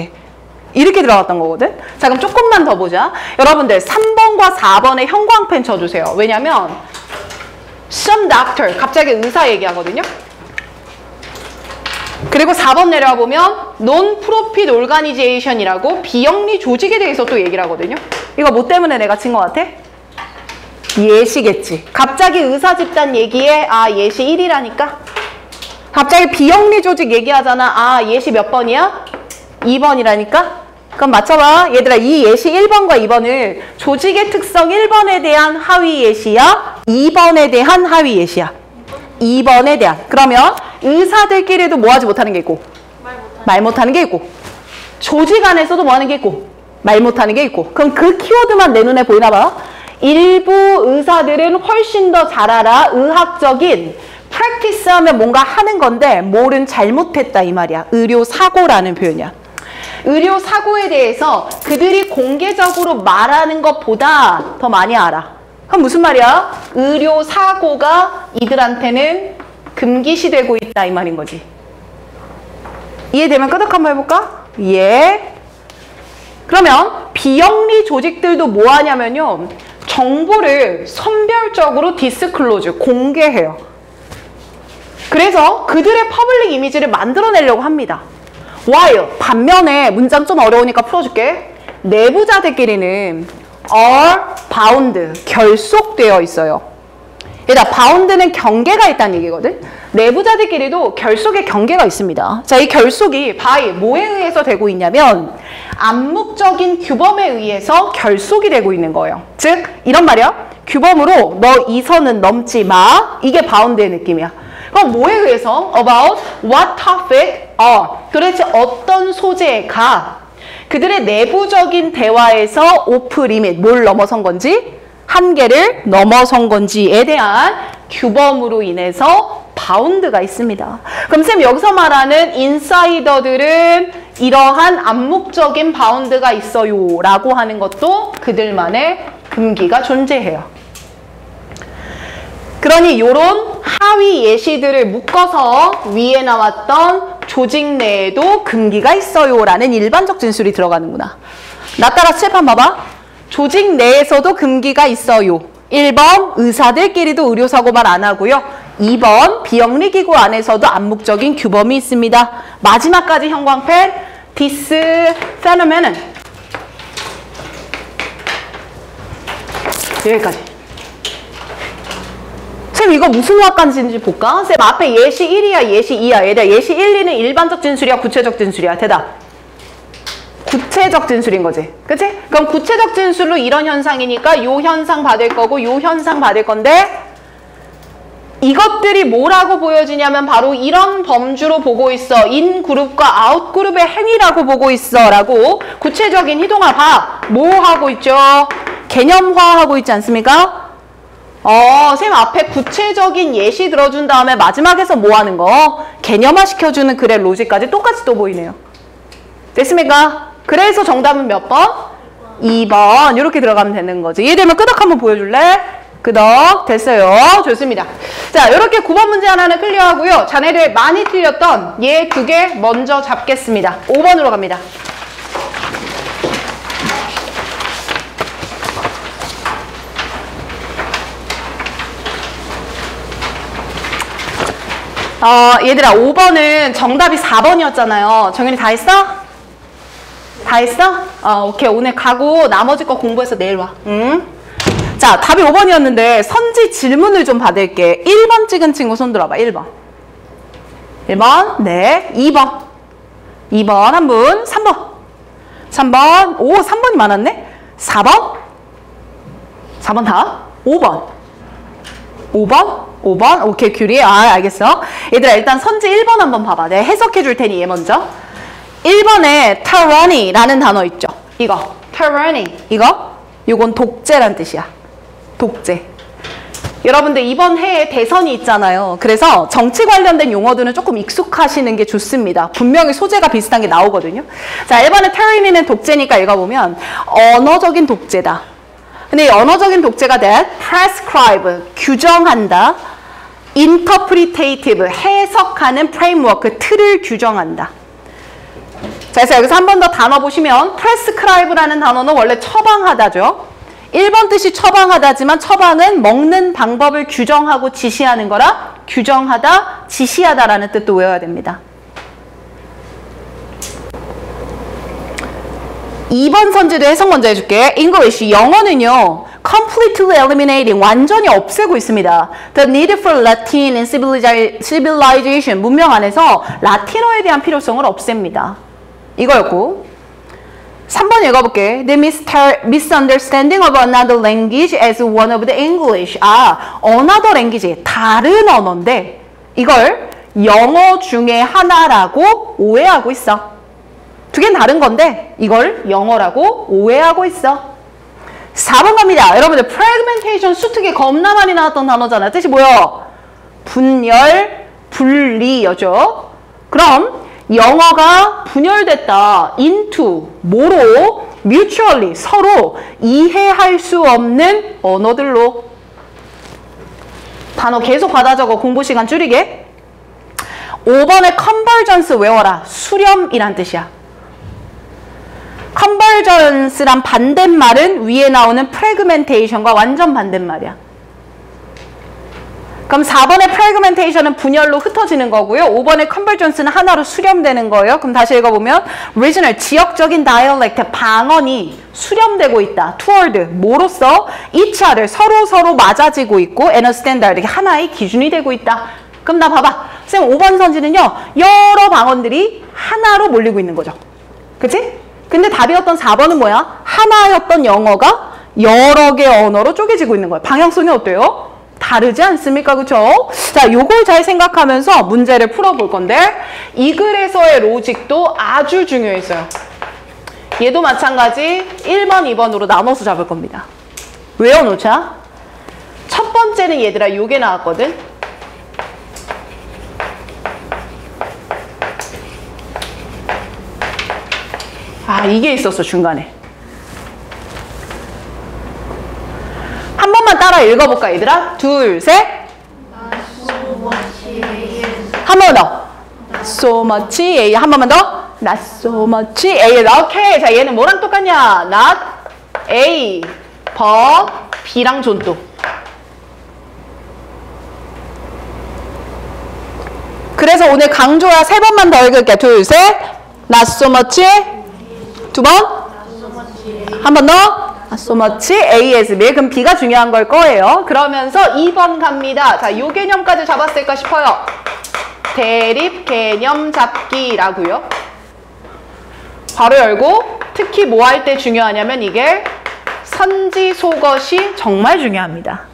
이렇게 들어갔던 거거든. 자, 그럼 조금만 더 보자. 여러분들 3번과 4번에 형광펜 쳐주세요. 왜냐면 some doctor, 갑자기 의사 얘기하거든요. 그리고 4번 내려와 보면 non-profit organization이라고 비영리 조직에 대해서 또 얘기를 하거든요. 이거 뭐 때문에 내가 친 것 같아? 예시겠지. 갑자기 의사 집단 얘기에 예시 1이라니까? 갑자기 비영리 조직 얘기하잖아. 예시 몇 번이야? 2번이라니까? 그럼 맞춰봐. 얘들아, 이 예시 1번과 2번을 조직의 특성 1번에 대한 하위 예시야? 2번에 대한 하위 예시야? 2번에 대한. 그러면 의사들끼리도 뭐 하지 못하는 게 있고? 말 못하는 게 있고. 조직 안에서도 뭐 하는 게 있고? 말 못하는 게 있고. 그럼 그 키워드만 내 눈에 보이나 봐. 일부 의사들은 훨씬 더 잘 알아. 의학적인 practice 하면 뭔가 하는 건데 뭘은 잘못했다 이 말이야. 의료사고라는 표현이야. 의료사고에 대해서 그들이 공개적으로 말하는 것보다 더 많이 알아. 그럼 무슨 말이야? 의료 사고가 이들한테는 금기시되고 있다 이 말인 거지. 이해되면 끄덕 한번 해볼까? 예. 그러면 비영리 조직들도 뭐 하냐면요. 정보를 선별적으로 디스클로즈, 공개해요. 그래서 그들의 퍼블릭 이미지를 만들어내려고 합니다. while, 반면에 문장 좀 어려우니까 풀어줄게. 내부자들끼리는 are bound, 결속되어 있어요. 얘들아, bound는 경계가 있다는 얘기거든. 내부자들끼리도 결속의 경계가 있습니다. 자, 이 결속이 by 뭐에 의해서 되고 있냐면 암묵적인 규범에 의해서 결속이 되고 있는 거예요. 즉 이런 말이야. 규범으로 너 이 선은 넘지 마. 이게 bound의 느낌이야. 그럼 뭐에 의해서? About what topic are. 도대체 어떤 소재가 그들의 내부적인 대화에서 오프 리밋, 뭘 넘어선 건지, 한계를 넘어선 건지에 대한 규범으로 인해서 바운드가 있습니다. 그럼 쌤 여기서 말하는 인사이더들은 이러한 암묵적인 바운드가 있어요 라고 하는 것도 그들만의 금기가 존재해요. 그러니 이런 하위 예시들을 묶어서 위에 나왔던 조직 내에도 금기가 있어요 라는 일반적 진술이 들어가는구나. 나 따라 칠판 봐봐. 조직 내에서도 금기가 있어요. 1번 의사들끼리도 의료사고만 안 하고요. 2번 비영리기구 안에서도 암묵적인 규범이 있습니다. 마지막까지 형광펜 This phenomenon 여기까지. 쌤 이거 무슨 학관인지 볼까? 쌤 앞에 예시 1이야 예시 2야. 얘들아 예시 1, 2는 일반적 진술이야 구체적 진술이야? 대답. 구체적 진술인 거지. 그치? 그럼 구체적 진술로 이런 현상이니까 요 현상 받을 거고 요 현상 받을 건데 이것들이 뭐라고 보여지냐면 바로 이런 범주로 보고 있어. 인 그룹과 아웃 그룹의 행위라고 보고 있어 라고 구체적인 희동화 봐. 뭐 하고 있죠? 개념화하고 있지 않습니까? 쌤 앞에 구체적인 예시 들어준 다음에 마지막에서 뭐 하는 거? 개념화 시켜주는 글의 로직까지 똑같이 또 보이네요. 됐습니까? 그래서 정답은 몇 번? 2번 이렇게 들어가면 되는 거지. 이해되면 끄덕 한번 보여줄래? 끄덕. 됐어요. 좋습니다. 자, 이렇게 9번 문제 하나는 클리어하고요. 자네들 많이 틀렸던 얘 2개 먼저 잡겠습니다. 5번으로 갑니다. 얘들아 5번은 정답이 4번이었잖아요. 정연이 다 했어? 다 했어? 오케이. 오늘 가고 나머지 거 공부해서 내일 와. 자, 답이 5번이었는데 선지 질문을 좀 받을게. 1번 찍은 친구 손 들어봐. 1번. 1번. 네. 2번. 2번 한 분. 3번. 3번. 오, 3번이 많았네. 4번. 4번 다. 5번. 5번. 5번. 오케이, 큐리. 알겠어. 얘들아, 일단 선지 1번 한번 봐봐. 내가 해석해 줄 테니 얘 먼저. 1번에 tyranny라는 단어 있죠. 이거. tyranny. 이거. 요건 독재란 뜻이야. 독재. 여러분들 이번 해에 대선이 있잖아요. 그래서 정치 관련된 용어들은 조금 익숙하시는 게 좋습니다. 분명히 소재가 비슷한 게 나오거든요. 자, 1번에 tyranny는 독재니까 읽어보면 언어적인 독재다. 근데 이 언어적인 독재가 that prescribe, 규정한다. interpretative, 해석하는 프레임워크, 틀을 규정한다. 자, 그래서 여기서 한 번 더 단어 보시면 prescribe라는 단어는 원래 처방하다죠. 1번 뜻이 처방하다지만 처방은 먹는 방법을 규정하고 지시하는 거라 규정하다, 지시하다라는 뜻도 외워야 됩니다. 2번 선지도 해석 먼저 해줄게. English, 영어는요. completely eliminating, 완전히 없애고 있습니다. The need for Latin and civilization, 문명 안에서 라틴어에 대한 필요성을 없앱니다. 이거였고 3번 읽어볼게. The misunderstanding of another language as one of the English. another language, 다른 언어인데 이걸 영어 중에 하나라고 오해하고 있어. 두 개는 다른 건데 이걸 영어라고 오해하고 있어. 4번 갑니다. 여러분들 fragmentation, 수특이 겁나 많이 나왔던 단어잖아. 뜻이 뭐야? 분열, 분리여죠. 그럼 영어가 분열됐다. into, 뭐로? mutually 서로 이해할 수 없는 언어들로. 단어 계속 받아 적어 공부 시간 줄이게. 5번에 convergence 외워라. 수렴이란 뜻이야. convergence란 반대말은 위에 나오는 fragmentation과 완전 반대말이야. 그럼 4번의 fragmentation은 분열로 흩어지는 거고요. 5번의 convergence는 하나로 수렴되는 거예요. 그럼 다시 읽어보면 regional, 지역적인 dialect, 방언이 수렴되고 있다. toward, 뭐로써? each other, 서로 맞아지고 있고 and a standard, 하나의 기준이 되고 있다. 그럼 나 봐봐. 쌤 5번 선지는요. 여러 방언들이 하나로 몰리고 있는 거죠. 그치? 근데 답이었던 4번은 뭐야? 하나였던 영어가 여러 개의 언어로 쪼개지고 있는 거예요. 방향성이 어때요? 다르지 않습니까? 그쵸? 자, 요걸 잘 생각하면서 문제를 풀어볼 건데 이 글에서의 로직도 아주 중요했어요. 얘도 마찬가지 1번, 2번으로 나눠서 잡을 겁니다. 외워놓자. 첫 번째는 얘들아 요게 나왔거든. 아, 이게 있었어 중간에. 한 번만 따라 읽어볼까 얘들아? 둘, 셋. 한 번 더. So much A. 한 번만 더. Not so much A. 오케이. 자, 얘는 뭐랑 똑같냐? Not A. but B랑 존또. 그래서 오늘 강조야 3번만 더 읽을게. 둘, 셋. Not so much. 두 번. 한 번 더. so much A as B. 그럼 B가 중요한 걸 거예요. 그러면서 2번 갑니다. 자, 요 개념까지 잡았을까 싶어요. 대립 개념 잡기라고요. 괄호 열고 특히 뭐 할 때 중요하냐면 이게 선지 속어시 정말 중요합니다.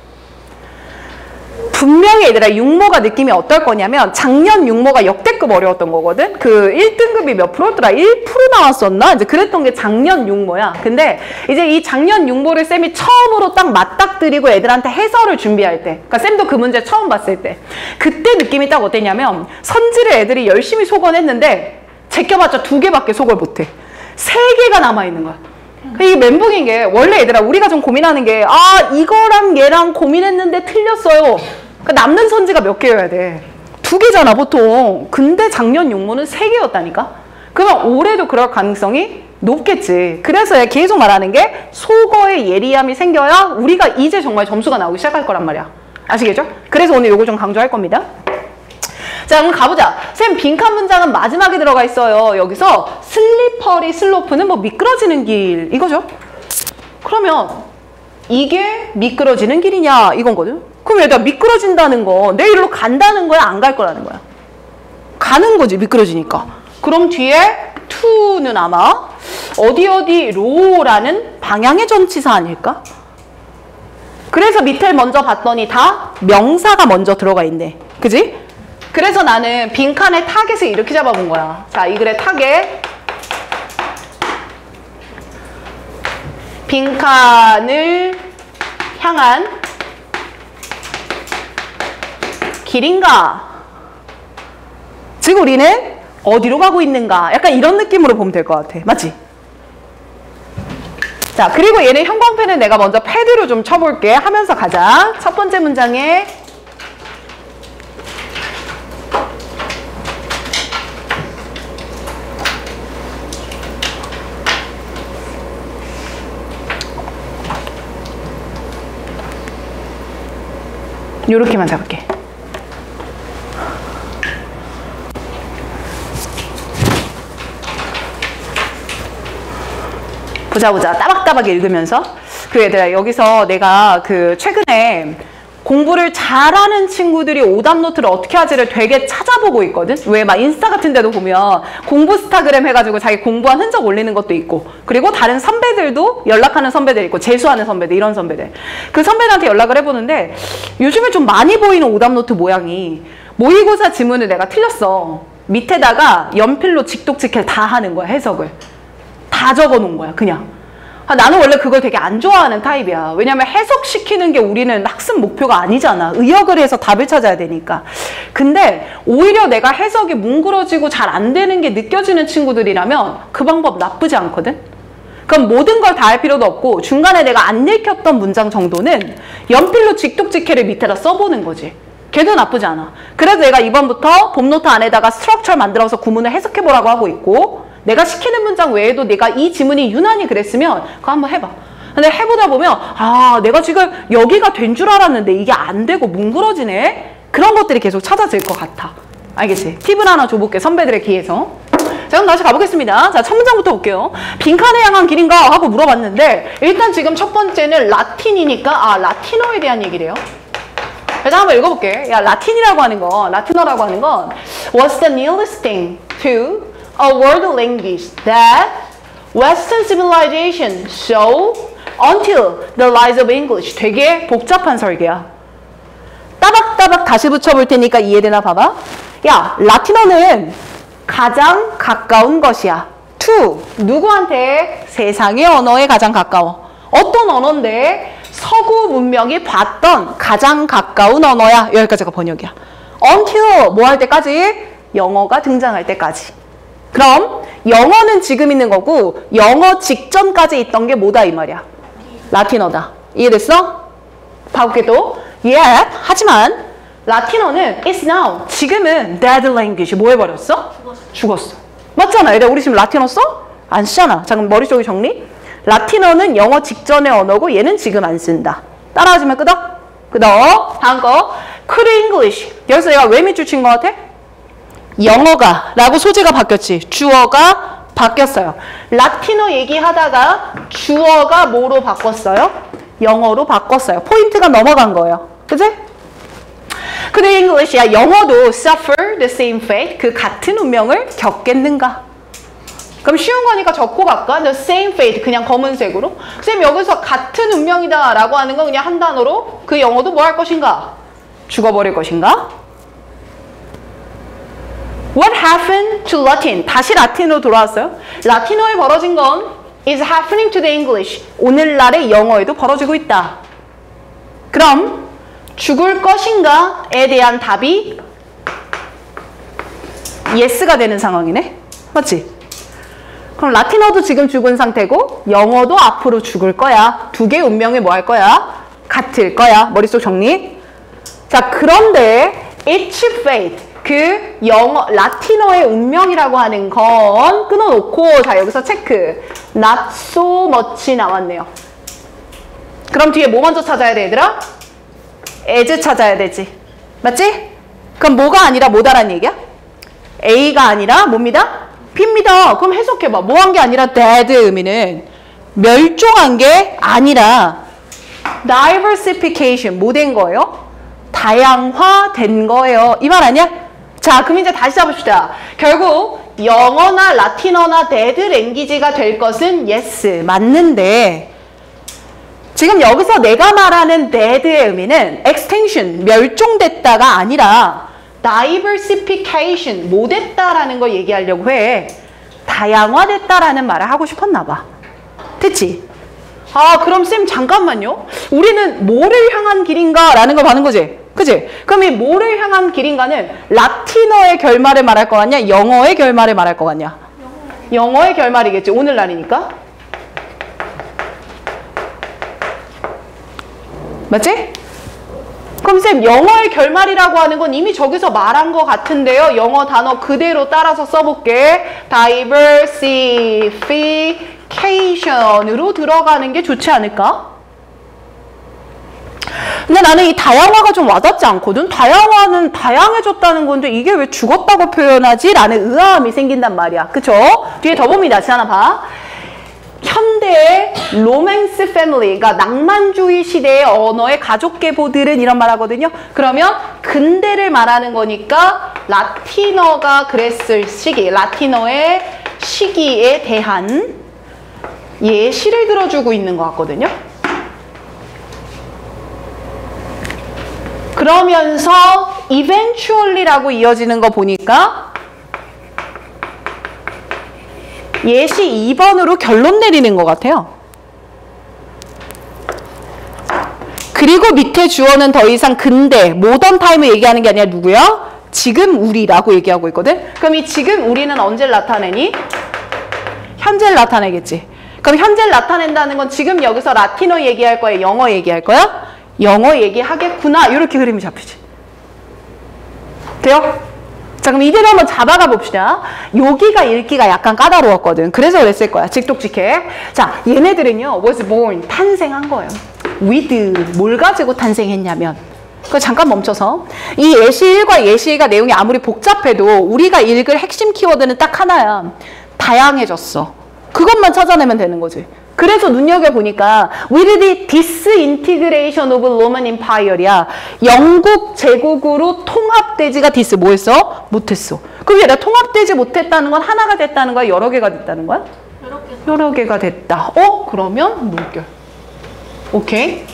분명히 얘들아 육모가 느낌이 어떨 거냐면 작년 육모가 역대급 어려웠던 거거든. 그 1등급이 몇 프로였더라? 1% 나왔었나? 이제 그랬던 게 작년 육모야. 근데 이제 이 작년 육모를 쌤이 처음으로 딱 맞닥뜨리고 애들한테 해설을 준비할 때, 그러니까 쌤도 그 문제 처음 봤을 때 그때 느낌이 딱 어땠냐면 선지를 애들이 열심히 속어냈는데 제껴봤자 2개밖에 속을 못해. 3개가 남아있는 거야. 이 멘붕인 게 원래 얘들아 우리가 좀 고민하는 게 이거랑 얘랑 고민했는데 틀렸어요. 그러니까 남는 선지가 몇 개여야 돼? 2개잖아 보통. 근데 작년 육모는 3개였다니까. 그러면 올해도 그럴 가능성이 높겠지. 그래서 계속 말하는 게 속어의 예리함이 생겨야 우리가 이제 정말 점수가 나오기 시작할 거란 말이야. 아시겠죠? 그래서 오늘 요거 좀 강조할 겁니다. 자, 그럼 가보자. 쌤, 빈칸 문장은 마지막에 들어가 있어요. 여기서 슬리퍼리 슬로프는 뭐 미끄러지는 길 이거죠. 그러면 이게 미끄러지는 길이냐 이건거든. 그럼 얘들아 미끄러진다는 거 내 일로 간다는 거야 안 갈 거라는 거야? 가는 거지 미끄러지니까. 그럼 뒤에 to는 아마 어디로라는 방향의 전치사 아닐까? 그래서 밑을 먼저 봤더니 다 명사가 먼저 들어가 있네. 그지? 그래서 나는 빈칸의 타겟을 이렇게 잡아본 거야. 자, 이 글의 타겟. 빈칸을 향한 길인가? 즉 우리는 어디로 가고 있는가? 약간 이런 느낌으로 보면 될 것 같아. 맞지? 자, 그리고 얘는 형광펜은 내가 먼저 패드로 좀 쳐볼게. 하면서 가자. 첫 번째 문장에 요렇게만 잡을게. 보자. 따박따박 읽으면서. 그 얘들아, 여기서 내가 최근에 공부를 잘하는 친구들이 오답노트를 어떻게 하지를 되게 찾아보고 있거든? 왜 막 인스타 같은 데도 보면 공부 스타그램 해가지고 자기 공부한 흔적 올리는 것도 있고, 그리고 다른 선배들도 연락하는 선배들 있고, 재수하는 선배들, 이런 선배들. 그 선배들한테 연락을 해보는데 요즘에 좀 많이 보이는 오답노트 모양이 모의고사 지문을 내가 틀렸어. 밑에다가 연필로 직독직해 다 하는 거야, 해석을. 다 적어놓은 거야, 그냥. 나는 원래 그걸 되게 안 좋아하는 타입이야. 왜냐면 해석시키는 게 우리는 학습 목표가 아니잖아. 의역을 해서 답을 찾아야 되니까. 근데 오히려 내가 해석이 뭉그러지고 잘 안 되는 게 느껴지는 친구들이라면 그 방법 나쁘지 않거든? 그럼 모든 걸 다 할 필요도 없고 중간에 내가 안 읽혔던 문장 정도는 연필로 직독직해를 밑에다 써보는 거지. 걔도 나쁘지 않아. 그래서 내가 이번부터 봄노트 안에다가 스트럭처 만들어서 구문을 해석해보라고 하고 있고 내가 시키는 문장 외에도 내가 이 지문이 유난히 그랬으면 그거 한번 해봐. 근데 해보다 보면 아 내가 지금 여기가 된 줄 알았는데 이게 안 되고 뭉그러지네. 그런 것들이 계속 찾아질 것 같아. 알겠지? 팁을 하나 줘볼게. 선배들의 귀에서. 자 그럼 다시 가보겠습니다. 자 첫 문장부터 볼게요. 빈칸에 향한 길인가 하고 물어봤는데 일단 지금 첫 번째는 라틴이니까 라티노에 대한 얘기래요. 그래서 한번 읽어볼게. 야 라틴이라고 하는 건 라틴어라고 하는 건 What's the nearest thing to a world language that Western civilization saw until the rise of English. 되게 복잡한 설계야. 따박따박 다시 붙여볼 테니까 이해되나 봐봐. 야 라틴어는 가장 가까운 것이야. to 누구한테? 세상의 언어에 가장 가까워. 어떤 언어인데? 서구 문명이 봤던 가장 가까운 언어야. 여기까지가 번역이야. until 뭐 할 때까지? 영어가 등장할 때까지. 그럼 영어는 지금 있는 거고 영어 직전까지 있던 게 뭐다 이 말이야? 라틴어다. 이해됐어? 봐볼게 또. Yet 하지만 라틴어는 is now 지금은 dead language 뭐 해버렸어? 죽었어. 맞잖아. 얘들아 우리 지금 라틴어 써? 안 쓰잖아. 자 그럼 머릿속에 정리. 라틴어는 영어 직전의 언어고 얘는 지금 안 쓴다. 따라하지만 끄덕. 끄덕. 다음 거. could English. 여기서 내가 왜 밑줄 친 것 같아? 영어가 라고 소재가 바뀌었지. 주어가 바뀌었어요. 라틴어 얘기하다가 주어가 뭐로 바꿨어요? 영어로 바꿨어요. 포인트가 넘어간 거예요. 그치? could English. 야 영어도 suffer the same fate. 그 같은 운명을 겪겠는가? 그럼 쉬운 거니까 적고 갈까? The same fate. 그냥 검은색으로. 쌤 여기서 같은 운명이다 라고 하는 건 그냥 한 단어로 그 영어도 뭐 할 것인가? 죽어버릴 것인가? What happened to Latin? 다시 라틴어로 돌아왔어요. 라틴어에 벌어진 건 is happening to the English. 오늘날의 영어에도 벌어지고 있다. 그럼 죽을 것인가에 대한 답이 yes가 되는 상황이네. 맞지? 그럼 라틴어도 지금 죽은 상태고 영어도 앞으로 죽을 거야. 두 개의 운명이 뭐 할 거야? 같을 거야. 머릿속 정리. 자 그런데 its fate 그 영어 라틴어의 운명이라고 하는 건 끊어놓고 자 여기서 체크 not so much 나왔네요. 그럼 뒤에 뭐 먼저 찾아야 돼 얘들아? as 찾아야 되지. 맞지? 그럼 뭐가 아니라 뭐다라는 얘기야? A가 아니라 뭡니다? B입니다. 그럼 해석해봐. 뭐 한 게 아니라 dead 의미는 멸종한 게 아니라 diversification 뭐 된 거예요? 다양화된 거예요. 이 말 아니야? 자 그럼 이제 다시 잡읍시다. 결국 영어나 라틴어나 dead 랭귀지가 될 것은 yes 맞는데 지금 여기서 내가 말하는 dead의 의미는 extinction 멸종됐다가 아니라 diversification 못 됐다라는 걸 얘기하려고 해. 다양화됐다라는 말을 하고 싶었나 봐. 됐지? 아 그럼 쌤 잠깐만요. 우리는 뭐를 향한 길인가 라는 걸 봐는 거지. 그치? 그럼 이 뭐를 향한 길인가는 라틴어의 결말을 말할 거 같냐? 영어의 결말을 말할 거 같냐? 영어의 결말이겠지. 오늘날이니까. 맞지? 그럼 쌤 영어의 결말이라고 하는 건 이미 저기서 말한 것 같은데요. 영어 단어 그대로 따라서 써볼게. diversification으로 들어가는 게 좋지 않을까? 근데 나는 이 다양화가 좀 와닿지 않거든. 다양화는 다양해졌다는 건데 이게 왜 죽었다고 표현하지? 라는 의아함이 생긴단 말이야. 그쵸? 뒤에 더 봅니다. 지하나 봐. 현대의 로맨스 패밀리, 그러니까 낭만주의 시대의 언어의 가족 계보들은 이런 말 하거든요. 그러면 근대를 말하는 거니까 라틴어가 그랬을 시기, 라틴어의 시기에 대한 예시를 들어주고 있는 것 같거든요. 그러면서 eventually라고 이어지는 거 보니까 예시 2번으로 결론 내리는 것 같아요. 그리고 밑에 주어는 더 이상 근대, 모던 타임을 얘기하는 게 아니라 누구야? 지금 우리라고 얘기하고 있거든. 그럼 이 지금 우리는 언제 나타내니? 현재를 나타내겠지. 그럼 현재를 나타낸다는 건 지금 여기서 라틴어 얘기할 거야? 영어 얘기할 거야? 영어 얘기하겠구나. 이렇게 그림이 잡히지. 돼요? 자, 그럼 이대로 한번 잡아가 봅시다. 여기가 읽기가 약간 까다로웠거든. 그래서 그랬을 거야. 직독직해. 자, 얘네들은요. was born. 탄생한 거예요. with. 뭘 가지고 탄생했냐면. 그 잠깐 멈춰서. 이 예시 1과 예시 2가 내용이 아무리 복잡해도 우리가 읽을 핵심 키워드는 딱 하나야. 다양해졌어. 그것만 찾아내면 되는 거지. 그래서 눈여겨보니까 with the disintegration of Roman Empire야. 영국 제국으로 통합되지가 dis 뭐했어? 못했어. 그게 내가 통합되지 못했다는 건 하나가 됐다는 거야? 여러 개가 됐다는 거야? 여러 개가 됐다. 그러면 물결. 오케이.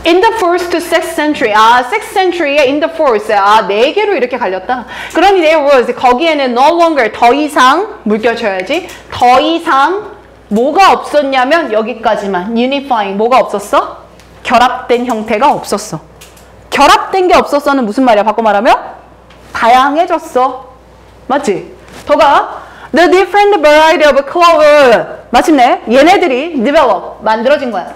In the first to 6th century. 6th century에 in the first. 4개로 이렇게 갈렸다. 그러니 there was. 거기에는 no longer. 더 이상. 물결 쳐야지. 더 이상. 뭐가 없었냐면 여기까지만. unifying. 뭐가 없었어? 결합된 형태가 없었어. 결합된 게 없었어는 무슨 말이야? 바꿔 말하면? 다양해졌어. 맞지? 더가 the different variety of clover. 마침내 얘네들이 develop. 만들어진 거야.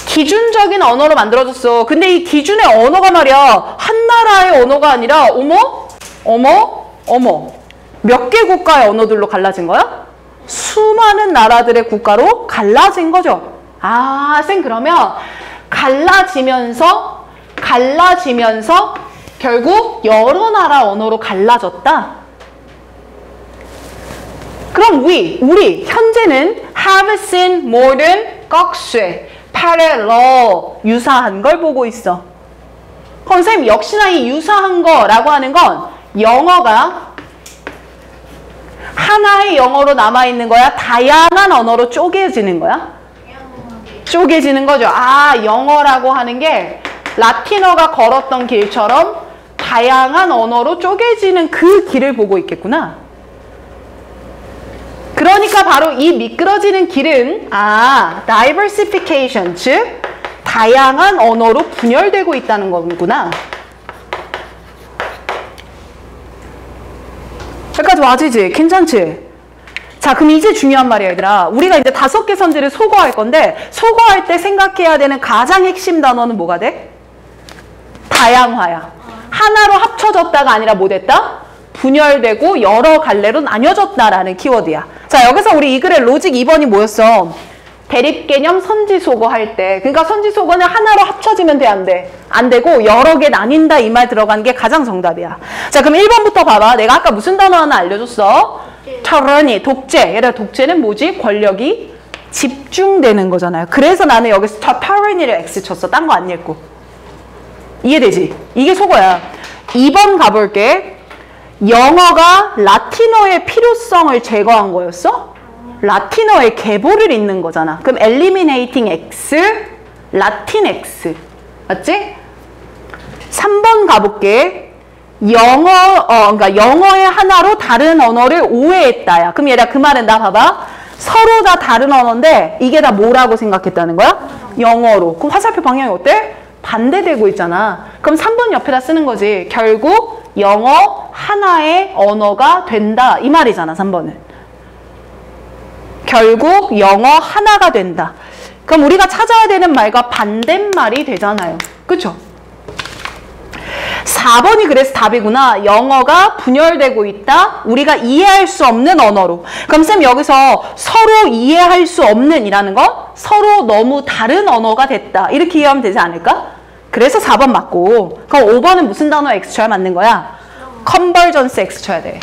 기준적인 언어로 만들어졌어. 근데 이 기준의 언어가 말이야. 한 나라의 언어가 아니라 어머. 몇 개 국가의 언어들로 갈라진 거야? 수많은 나라들의 국가로 갈라진 거죠. 쌤 그러면 갈라지면서 결국 여러 나라 언어로 갈라졌다. 그럼 우리 현재는 have seen modern 꺽쇠 parallel 유사한 걸 보고 있어. 그럼 선생님 역시나 이 유사한 거라고 하는 건 영어가 하나의 영어로 남아있는 거야? 다양한 언어로 쪼개지는 거야? 쪼개지는 거죠. 영어라고 하는 게 라틴어가 걸었던 길처럼 다양한 언어로 쪼개지는 그 길을 보고 있겠구나. 그러니까 바로 이 미끄러지는 길은 diversification, 즉 다양한 언어로 분열되고 있다는 거구나. 여기까지 와지지? 괜찮지? 자, 그럼 이제 중요한 말이야, 얘들아. 우리가 이제 5개 선지를 소거할 건데 소거할 때 생각해야 되는 가장 핵심 단어는 뭐가 돼? 다양화야. 하나로 합쳐졌다가 아니라 뭐 됐다? 분열되고 여러 갈래로 나뉘어졌다라는 키워드야. 자, 여기서 우리 이 글의 로직 2번이 뭐였어? 대립개념 선지소거 할 때. 그러니까 선지소거는 하나로 합쳐지면 돼, 안 돼? 안 되고 여러 개 나뉜다 이 말 들어간 게 가장 정답이야. 자, 그럼 1번부터 봐봐. 내가 아까 무슨 단어 하나 알려줬어? tyranny, 독재. 얘들아, 독재는 뭐지? 권력이 집중되는 거잖아요. 그래서 나는 여기서 tyranny를 X 쳤어. 딴 거 안 읽고. 이해되지? 이게 속어야. 2번 가볼게. 영어가 라틴어의 필요성을 제거한 거였어? 라틴어의 계보를 잇는 거잖아. 그럼 eliminating X, 라틴 X. 맞지? 3번 가볼게. 그러니까 영어의 하나로 다른 언어를 오해했다야. 그럼 얘들아, 그 말은 나 봐봐. 서로 다 다른 언어인데 이게 다 뭐라고 생각했다는 거야? 영어로. 그럼 화살표 방향이 어때? 반대되고 있잖아. 그럼 3번 옆에다 쓰는 거지. 결국 영어 하나의 언어가 된다. 이 말이잖아, 3번은. 결국 영어 하나가 된다. 그럼 우리가 찾아야 되는 말과 반대말이 되잖아요. 그쵸? 4번이 그래서 답이구나. 영어가 분열되고 있다. 우리가 이해할 수 없는 언어로. 그럼 쌤 여기서 서로 이해할 수 없는 이라는 건 서로 너무 다른 언어가 됐다. 이렇게 이해하면 되지 않을까? 그래서 4번 맞고. 그럼 5번은 무슨 단어 X 쳐야 맞는 거야? 컨버전스 X 쳐야 돼.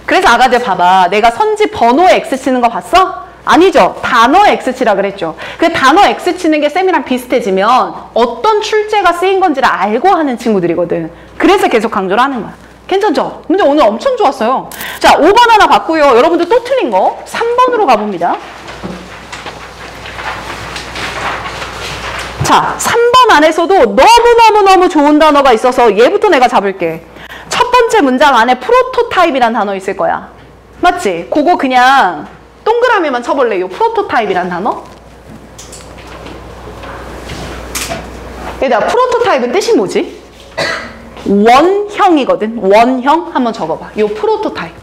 그래서 아가들 봐봐. 내가 선지 번호 X 치는 거 봤어? 아니죠. 단어 X 치라 그랬죠. 그 단어 X 치는 게 쌤이랑 비슷해지면 어떤 출제가 쓰인 건지를 알고 하는 친구들이거든. 그래서 계속 강조를 하는 거야. 괜찮죠? 문제 오늘 엄청 좋았어요. 자, 5번 하나 봤고요. 여러분들 또 틀린 거 3번으로 가봅니다. 자, 3번 안에서도 너무너무 좋은 단어가 있어서 얘부터 내가 잡을게. 첫 번째 문장 안에 프로토타입이란 단어 있을 거야. 맞지? 그거 그냥 동그라미만 쳐볼래? 요 프로토타입이란 단어? 얘들아, 프로토타입은 뜻이 뭐지? 원형이거든. 원형 한번 적어봐. 요 프로토타입.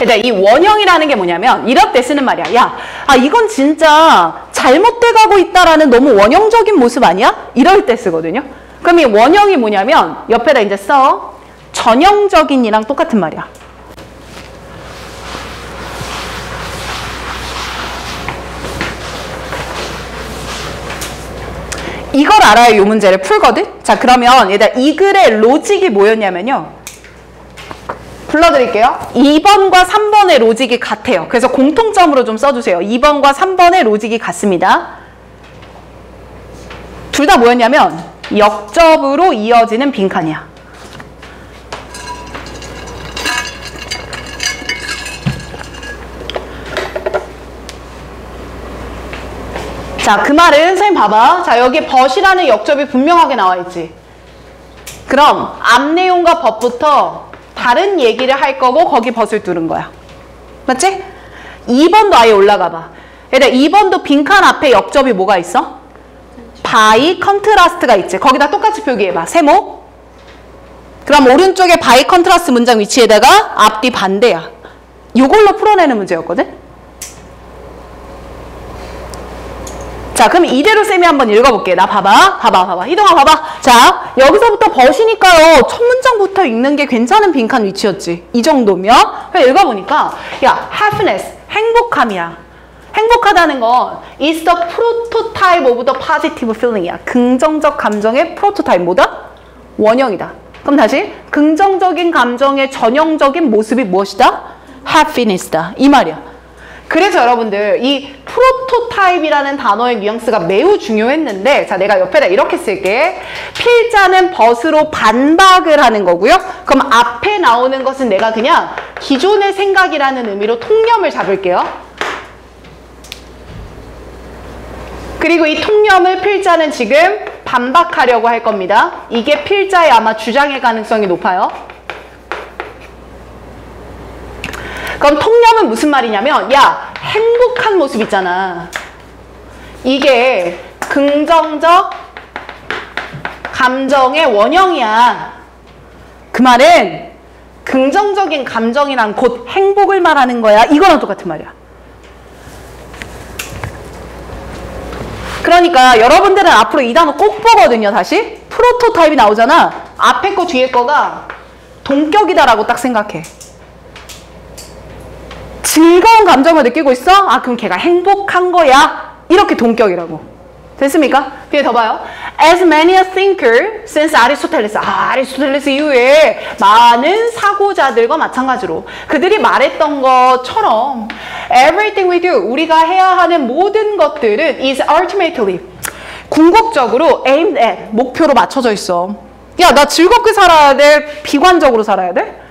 일단 이 원형이라는 게 뭐냐면 이럴 때 쓰는 말이야. 야, 이건 진짜 잘못돼 가고 있다라는 너무 원형적인 모습 아니야? 이럴 때 쓰거든요. 그럼 이 원형이 뭐냐면 옆에다 이제 써. 전형적인이랑 똑같은 말이야. 이걸 알아야 이 문제를 풀거든? 자, 그러면 얘들아 이 글의 로직이 뭐였냐면요. 불러드릴게요. 2번과 3번의 로직이 같아요. 그래서 공통점으로 좀 써주세요. 2번과 3번의 로직이 같습니다. 둘 다 뭐였냐면 역접으로 이어지는 빈칸이야. 자, 그 말은 선생님 봐봐. 자, 여기 but이라는 역접이 분명하게 나와 있지. 그럼 앞 내용과 but부터 다른 얘기를 할 거고 거기 but을 두른 거야. 맞지? 2번도 아예 올라가 봐. 얘들아 2번도 빈칸 앞에 역접이 뭐가 있어? by contrast가 있지. 거기다 똑같이 표기해봐. 세모. 그럼 오른쪽에 by contrast 문장 위치에다가 앞뒤 반대야. 이걸로 풀어내는 문제였거든? 자, 그럼 이대로 쌤이 한번 읽어볼게. 나 봐봐. 희동아 봐봐. 자, 여기서부터 but이니까요. 첫 문장부터 읽는 게 괜찮은 빈칸 위치였지. 이 정도면. 그래서 읽어보니까 야, happiness, 행복함이야. 행복하다는 건 is the prototype of the positive feeling이야. 긍정적 감정의 프로토타입 뭐다? 원형이다. 그럼 다시 긍정적인 감정의 전형적인 모습이 무엇이다? happiness다. 이 말이야. 그래서 여러분들 이 프로토타입이라는 단어의 뉘앙스가 매우 중요했는데 자, 내가 옆에다 이렇게 쓸게. 필자는 but으로 반박을 하는 거고요. 그럼 앞에 나오는 것은 내가 그냥 기존의 생각이라는 의미로 통념을 잡을게요. 그리고 이 통념을 필자는 지금 반박하려고 할 겁니다. 이게 필자의 아마 주장의 가능성이 높아요. 그럼 통념은 무슨 말이냐면 야, 행복한 모습 있잖아. 이게 긍정적 감정의 원형이야. 그 말은 긍정적인 감정이란 곧 행복을 말하는 거야. 이거랑 똑같은 말이야. 그러니까 여러분들은 앞으로 이 단어 꼭 보거든요. 다시 프로토타입이 나오잖아. 앞에 거 뒤에 거가 동격이다라고 딱 생각해. 즐거운 감정을 느끼고 있어? 아, 그럼 걔가 행복한 거야. 이렇게 동격이라고. 됐습니까? 뒤에 더 봐요. As many a thinker since Aristotle's. 아리스토텔레스 이후에 많은 사고자들과 마찬가지로 그들이 말했던 것처럼 everything we do, 우리가 해야 하는 모든 것들은 is ultimately, 궁극적으로 aimed at, 목표로 맞춰져 있어. 야, 나 즐겁게 살아야 돼? 비관적으로 살아야 돼?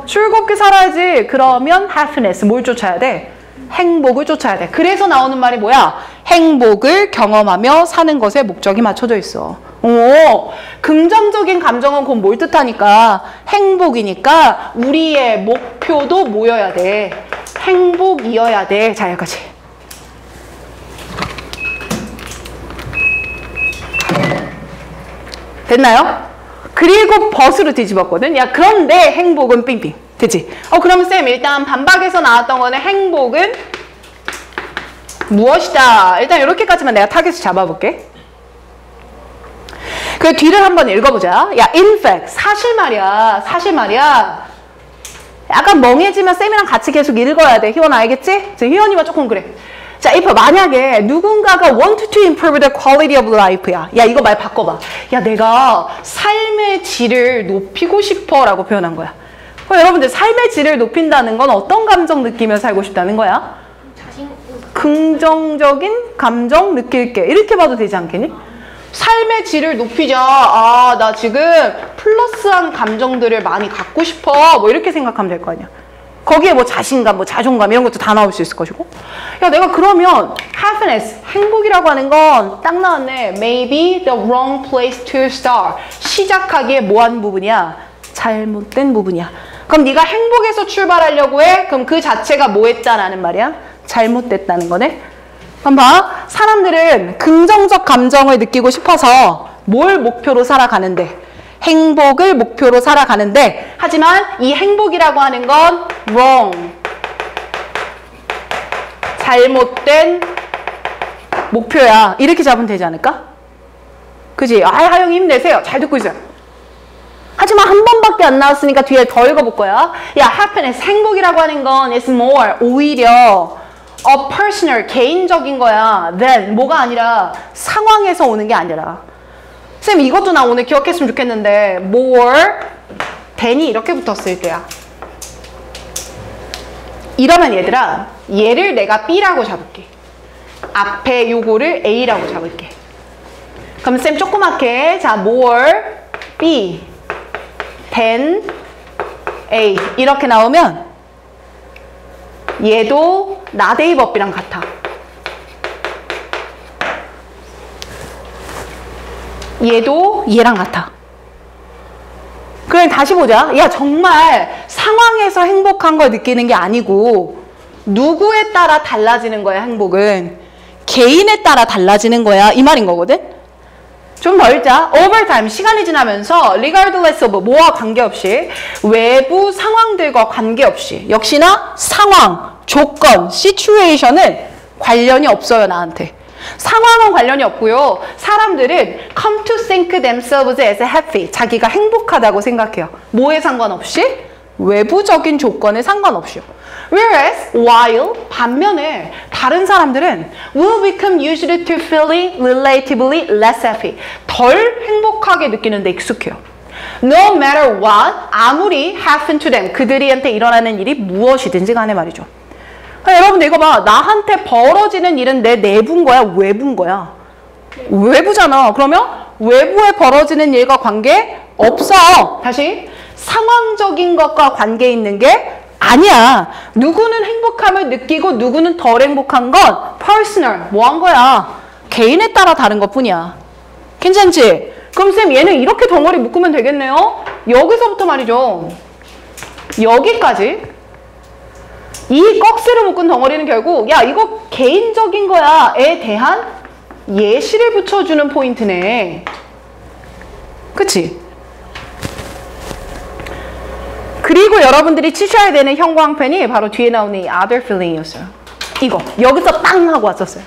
즐겁게 살아야지. 그러면 happiness, 뭘 쫓아야 돼? 행복을 쫓아야 돼. 그래서 나오는 말이 뭐야? 행복을 경험하며 사는 것에 목적이 맞춰져 있어. 오, 긍정적인 감정은 곧 뭘 뜻하니까? 행복이니까 우리의 목표도 뭐여야 돼? 행복이어야 돼. 자, 여기까지. 됐나요? 그리고 but으로 뒤집었거든. 야, 그런데 행복은 삥삥. 됐지? 그러면 쌤 일단 반박에서 나왔던 거는 행복은 무엇이다. 일단 이렇게까지만 내가 타겟을 잡아볼게. 그 뒤를 한번 읽어보자. 야, in fact, 사실 말이야. 약간 멍해지면 쌤이랑 같이 계속 읽어야 돼. 희원 알겠지? 희원이만 조금 그래. 자, if 만약에 누군가가 want to improve the quality of life야. 야, 이거 말 바꿔봐. 야, 내가 삶의 질을 높이고 싶어 라고 표현한 거야. 여러분들 삶의 질을 높인다는 건 어떤 감정 느끼며 살고 싶다는 거야? 긍정적인 감정 느낄게. 이렇게 봐도 되지 않겠니? 삶의 질을 높이자. 아, 나 지금 플러스한 감정들을 많이 갖고 싶어. 뭐 이렇게 생각하면 될 거 아니야. 거기에 뭐 자신감, 뭐 자존감 이런 것도 다 나올 수 있을 것이고. 야, 내가 그러면 happiness, 행복이라고 하는 건 딱 나왔네. Maybe the wrong place to start. 시작하기에 뭐한 부분이야? 잘못된 부분이야. 그럼 네가 행복에서 출발하려고 해? 그럼 그 자체가 뭐 했다라는 말이야? 잘못됐다는 거네. 그럼 봐. 사람들은 긍정적 감정을 느끼고 싶어서 뭘 목표로 살아가는데? 행복을 목표로 살아가는데, 하지만 이 행복이라고 하는 건 wrong, 잘못된 목표야. 이렇게 잡으면 되지 않을까? 그지? 아, 하영이 힘내세요. 잘 듣고 있어요. 하지만 한 번밖에 안 나왔으니까 뒤에 더 읽어볼 거야. 야, happiness, 행복이라고 하는 건 is more, 오히려 a personal, 개인적인 거야. than, 뭐가 아니라 상황에서 오는 게 아니라. 쌤, 이것도 나 오늘 기억했으면 좋겠는데 more, than이 이렇게 붙었을 때야. 이러면 얘들아, 얘를 내가 B라고 잡을게. 앞에 요거를 A라고 잡을게. 그럼 쌤 조그맣게, 자, more, B, than, A 이렇게 나오면 얘도 나데이 법비랑 같아. 얘도 얘랑 같아. 그럼 다시 보자. 야, 정말 상황에서 행복한 걸 느끼는 게 아니고 누구에 따라 달라지는 거야, 행복은. 개인에 따라 달라지는 거야. 이 말인 거거든. 좀 더 읽자. Over time, 시간이 지나면서 regardless of, 뭐와 관계없이, 외부 상황들과 관계없이, 역시나 상황, 조건, situation은 관련이 없어요, 나한테. 상황은 관련이 없고요. 사람들은 come to think themselves as happy, 자기가 행복하다고 생각해요. 뭐에 상관없이? 외부적인 조건에 상관없이요. Whereas, while, 반면에 다른 사람들은 will become used to feeling relatively less happy, 덜 행복하게 느끼는데 익숙해요. No matter what, 아무리 happen to them, 그들한테 일어나는 일이 무엇이든지 간에 말이죠. 여러분들 이거 봐. 나한테 벌어지는 일은 내 내부인 거야? 외부인 거야? 외부잖아. 그러면 외부에 벌어지는 일과 관계 없어. 다시. 상황적인 것과 관계 있는 게 아니야. 누구는 행복함을 느끼고 누구는 덜 행복한 건 personal. 뭐 한 거야? 개인에 따라 다른 것 뿐이야. 괜찮지? 그럼 쌤 얘는 이렇게 덩어리 묶으면 되겠네요. 여기서부터 말이죠. 여기까지. 이 꺽쇠를 묶은 덩어리는 결국 야, 이거 개인적인 거야에 대한 예시를 붙여주는 포인트네. 그치? 그리고 여러분들이 치셔야 되는 형광펜이 바로 뒤에 나오는 이 other feeling이었어요. 이거 여기서 땅 하고 왔었어요.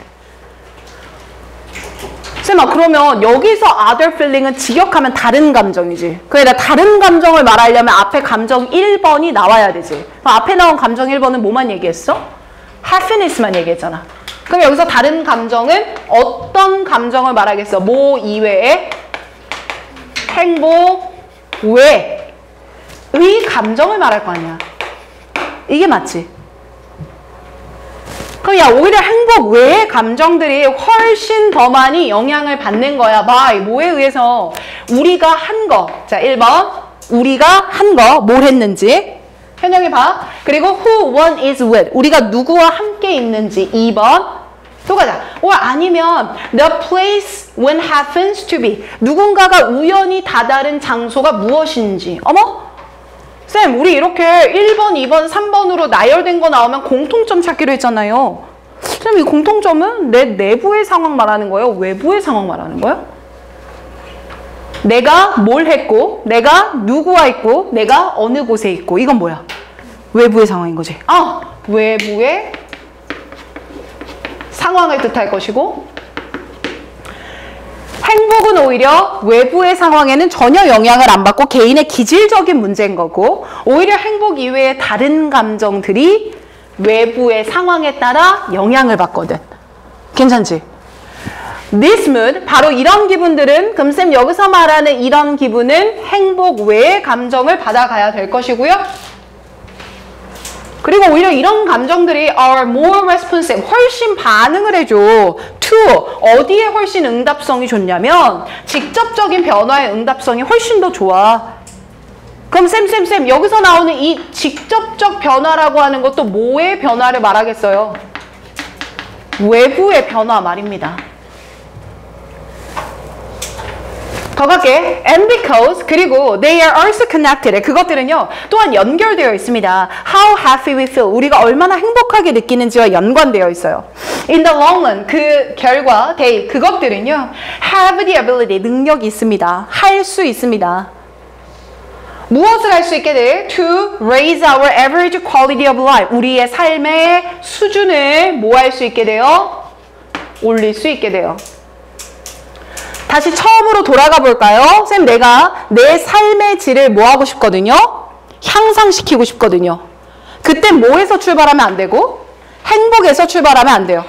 쌤아, 그러면 여기서 other feeling은 직역하면 다른 감정이지. 그래, 다른 감정을 말하려면 앞에 감정 1번이 나와야 되지. 그럼 앞에 나온 감정 1번은 뭐만 얘기했어? happiness만 얘기했잖아. 그럼 여기서 다른 감정은 어떤 감정을 말하겠어? 뭐 이외에? 행복 외의 감정을 말할 거 아니야. 이게 맞지? 그럼 야, 오히려 행복 외의 감정들이 훨씬 더 많이 영향을 받는 거야. by, 뭐에 의해서? 우리가 한 거. 자, 1번. 우리가 한 거, 뭘 했는지. 현영이 봐. 그리고 who one is with. 우리가 누구와 함께 있는지. 2번. 또 가자. 아니면 the place when happens to be. 누군가가 우연히 다다른 장소가 무엇인지. 어머? 쌤, 우리 이렇게 1번, 2번, 3번으로 나열된 거 나오면 공통점 찾기로 했잖아요. 쌤, 이 공통점은 내 내부의 상황 말하는 거예요? 외부의 상황 말하는 거예요? 내가 뭘 했고, 내가 누구와 있고, 내가 어느 곳에 있고. 이건 뭐야? 외부의 상황인 거지. 외부의 상황을 뜻할 것이고, 행복은 오히려 외부의 상황에는 전혀 영향을 안 받고 개인의 기질적인 문제인 거고, 오히려 행복 이외의 다른 감정들이 외부의 상황에 따라 영향을 받거든. 괜찮지? This mood, 바로 이런 기분들은, 그럼 쌤 여기서 말하는 이런 기분은 행복 외의 감정을 받아가야 될 것이고요. 그리고 오히려 이런 감정들이 are more responsive, 훨씬 반응을 해줘. to, 어디에 훨씬 응답성이 좋냐면 직접적인 변화의 응답성이 훨씬 더 좋아. 그럼 쌤, 여기서 나오는 이 직접적 변화라고 하는 것도 뭐의 변화를 말하겠어요? 외부의 변화 말입니다. 더 갈게. And because, 그리고 they are also connected. 그것들은요, 또한 연결되어 있습니다. How happy we feel. 우리가 얼마나 행복하게 느끼는지와 연관되어 있어요. In the long run, 그 결과, they, 그것들은요, have the ability, 능력이 있습니다. 할 수 있습니다. 무엇을 할 수 있게 돼? To raise our average quality of life. 우리의 삶의 수준을 뭐 할 수 있게 돼요? 올릴 수 있게 돼요. 다시 처음으로 돌아가 볼까요? 쌤, 내가 내 삶의 질을 뭐 하고 싶거든요? 향상시키고 싶거든요. 그때 뭐에서 출발하면 안 되고? 행복에서 출발하면 안 돼요.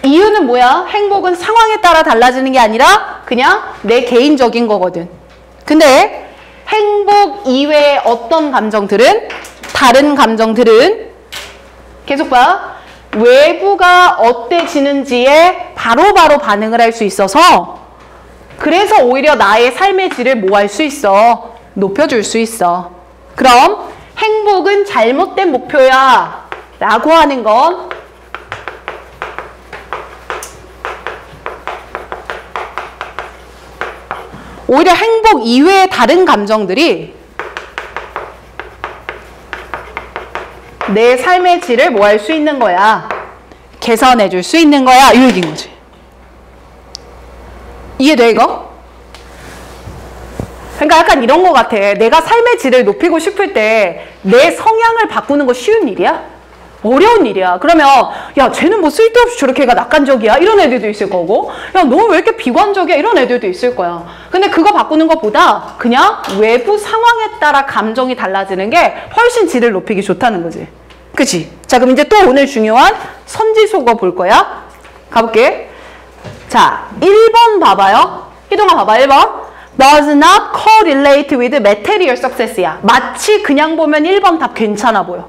이유는 뭐야? 행복은 상황에 따라 달라지는 게 아니라 그냥 내 개인적인 거거든. 근데 행복 이외의 어떤 감정들은, 다른 감정들은 계속 봐. 외부가 어때지는지에 바로바로 반응을 할 수 있어서 그래서 오히려 나의 삶의 질을 뭐 할 수 있어? 높여줄 수 있어. 그럼 행복은 잘못된 목표야 라고 하는 건 오히려 행복 이외의 다른 감정들이 내 삶의 질을 뭐 할 수 있는 거야? 개선해 줄 수 있는 거야. 이 얘기인 거지. 이해돼 이거? 그러니까 약간 이런 거 같아. 내가 삶의 질을 높이고 싶을 때 내 성향을 바꾸는 거 쉬운 일이야? 어려운 일이야. 그러면 야 쟤는 뭐 쓸데없이 저렇게 가 낙관적이야 이런 애들도 있을 거고, 야 너 왜 이렇게 비관적이야 이런 애들도 있을 거야. 근데 그거 바꾸는 것보다 그냥 외부 상황에 따라 감정이 달라지는 게 훨씬 질을 높이기 좋다는 거지. 그치? 자, 그럼 이제 또 오늘 중요한 선지속어 볼 거야. 가볼게. 자, 1번 봐봐요. 희동아 봐봐. 1번 does not correlate with material success야. 마치 그냥 보면 1번 답 괜찮아 보여.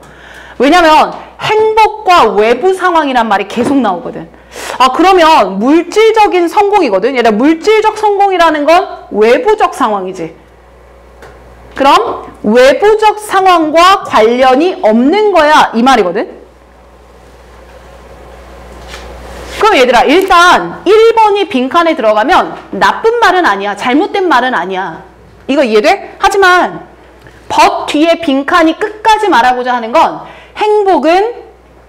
왜냐면 행복과 외부 상황이란 말이 계속 나오거든. 아, 그러면 물질적인 성공이거든. 얘들아, 물질적 성공이라는 건 외부적 상황이지. 그럼 외부적 상황과 관련이 없는 거야 이 말이거든. 그럼 얘들아, 일단 1번이 빈칸에 들어가면 나쁜 말은 아니야. 잘못된 말은 아니야. 이거 이해돼? 하지만 but 뒤에 빈칸이 끝까지 말하고자 하는 건 행복은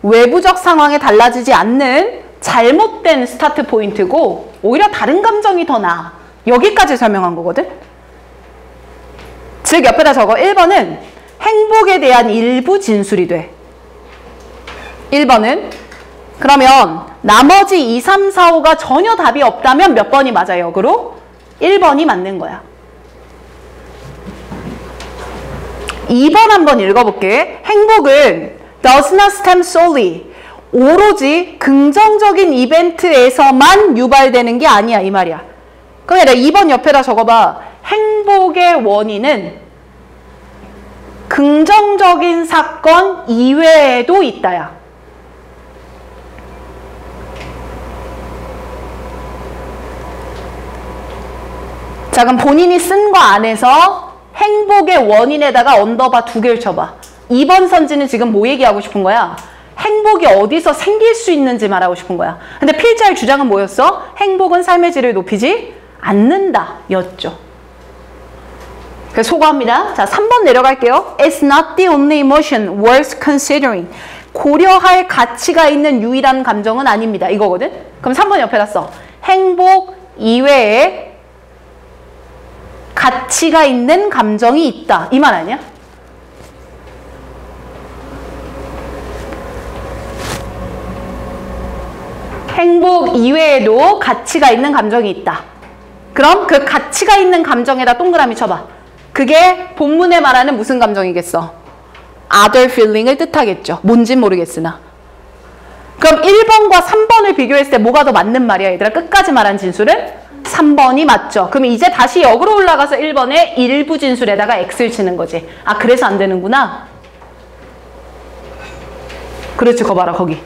외부적 상황에 달라지지 않는 잘못된 스타트 포인트고 오히려 다른 감정이 더 나아. 여기까지 설명한 거거든. 즉 옆에다 적어. 1번은 행복에 대한 일부 진술이 돼. 1번은. 그러면 나머지 2, 3, 4, 5가 전혀 답이 없다면 몇 번이 맞아 역으로? 1번이 맞는 거야. 2번 한번 읽어볼게. 행복은 does not stem solely. 오로지 긍정적인 이벤트에서만 유발되는 게 아니야 이 말이야. 그럼 얘들아 2번 옆에다 적어봐. 행복의 원인은 긍정적인 사건 이외에도 있다야. 자, 그럼 본인이 쓴 거 안에서 행복의 원인에다가 언더바 2개를 쳐봐. 2번 선지는 지금 뭐 얘기하고 싶은 거야? 행복이 어디서 생길 수 있는지 말하고 싶은 거야. 근데 필자의 주장은 뭐였어? 행복은 삶의 질을 높이지 않는다 였죠. 그래서 소거합니다. 자, 3번 내려갈게요. It's not the only emotion worth considering. 고려할 가치가 있는 유일한 감정은 아닙니다. 이거거든? 그럼 3번 옆에다 써. 행복 이외에 가치가 있는 감정이 있다. 이 말 아니야? 행복 이외에도 가치가 있는 감정이 있다. 그럼 그 가치가 있는 감정에다 동그라미 쳐봐. 그게 본문에 말하는 무슨 감정이겠어? other feeling을 뜻하겠죠. 뭔진 모르겠으나. 그럼 1번과 3번을 비교했을 때 뭐가 더 맞는 말이야 얘들아? 끝까지 말한 진술은 3번이 맞죠. 그럼 이제 다시 역으로 올라가서 1번에 일부 진술에다가 X를 치는 거지. 아, 그래서 안 되는구나. 그렇지, 거 봐라 거기.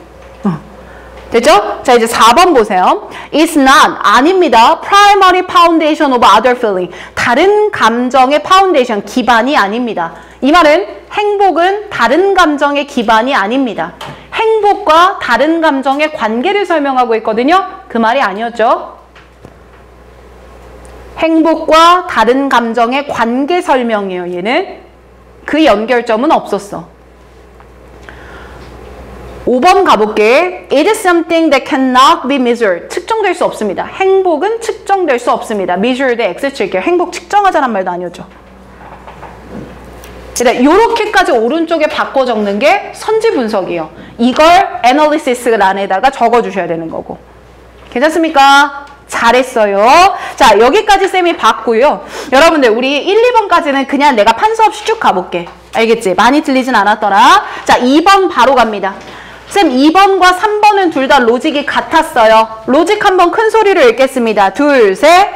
됐죠? 자, 이제 4번 보세요. It's not, 아닙니다. Primary foundation of other feeling. 다른 감정의 파운데이션, 기반이 아닙니다. 이 말은 행복은 다른 감정의 기반이 아닙니다. 행복과 다른 감정의 관계를 설명하고 있거든요. 그 말이 아니었죠. 행복과 다른 감정의 관계 설명이에요. 얘는 그 연결점은 없었어. 5번 가볼게. It is something that cannot be measured. 측정될 수 없습니다. 행복은 측정될 수 없습니다. measured에 X 칠게요. 행복 측정하자는 말도 아니었죠. 이렇게까지 오른쪽에 바꿔 적는 게 선지 분석이에요. 이걸 애널리시스 안에다가 적어주셔야 되는 거고. 괜찮습니까? 잘했어요. 자, 여기까지 쌤이 봤고요. 여러분들 우리 1, 2번까지는 그냥 내가 판서 없이 쭉 가볼게. 알겠지? 많이 틀리진 않았더라. 자, 2번 바로 갑니다. 쌤 2번과 3번은 둘 다 로직이 같았어요. 로직 한번 큰 소리로 읽겠습니다. 둘, 셋.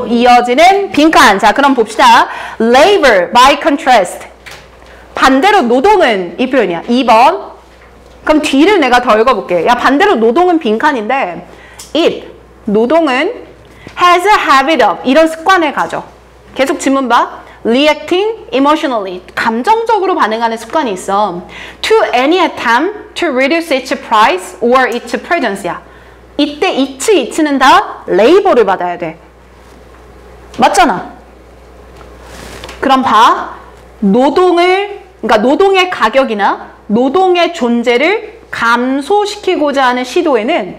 이어지는 빈칸. 자, 그럼 봅시다. Labor by contrast. 반대로 노동은 이 표현이야. 2번. 그럼 뒤를 내가 더 읽어볼게. 야, 반대로 노동은 빈칸인데 it, 노동은 has a habit of, 이런 습관을 가져. 계속 지문 봐. reacting emotionally, 감정적으로 반응하는 습관이 있어. to any attempt to reduce its price or its presence야. 이때 이츠는 다 레이버를 받아야 돼. 맞잖아. 그럼 봐. 그러니까 노동의 가격이나 노동의 존재를 감소시키고자 하는 시도에는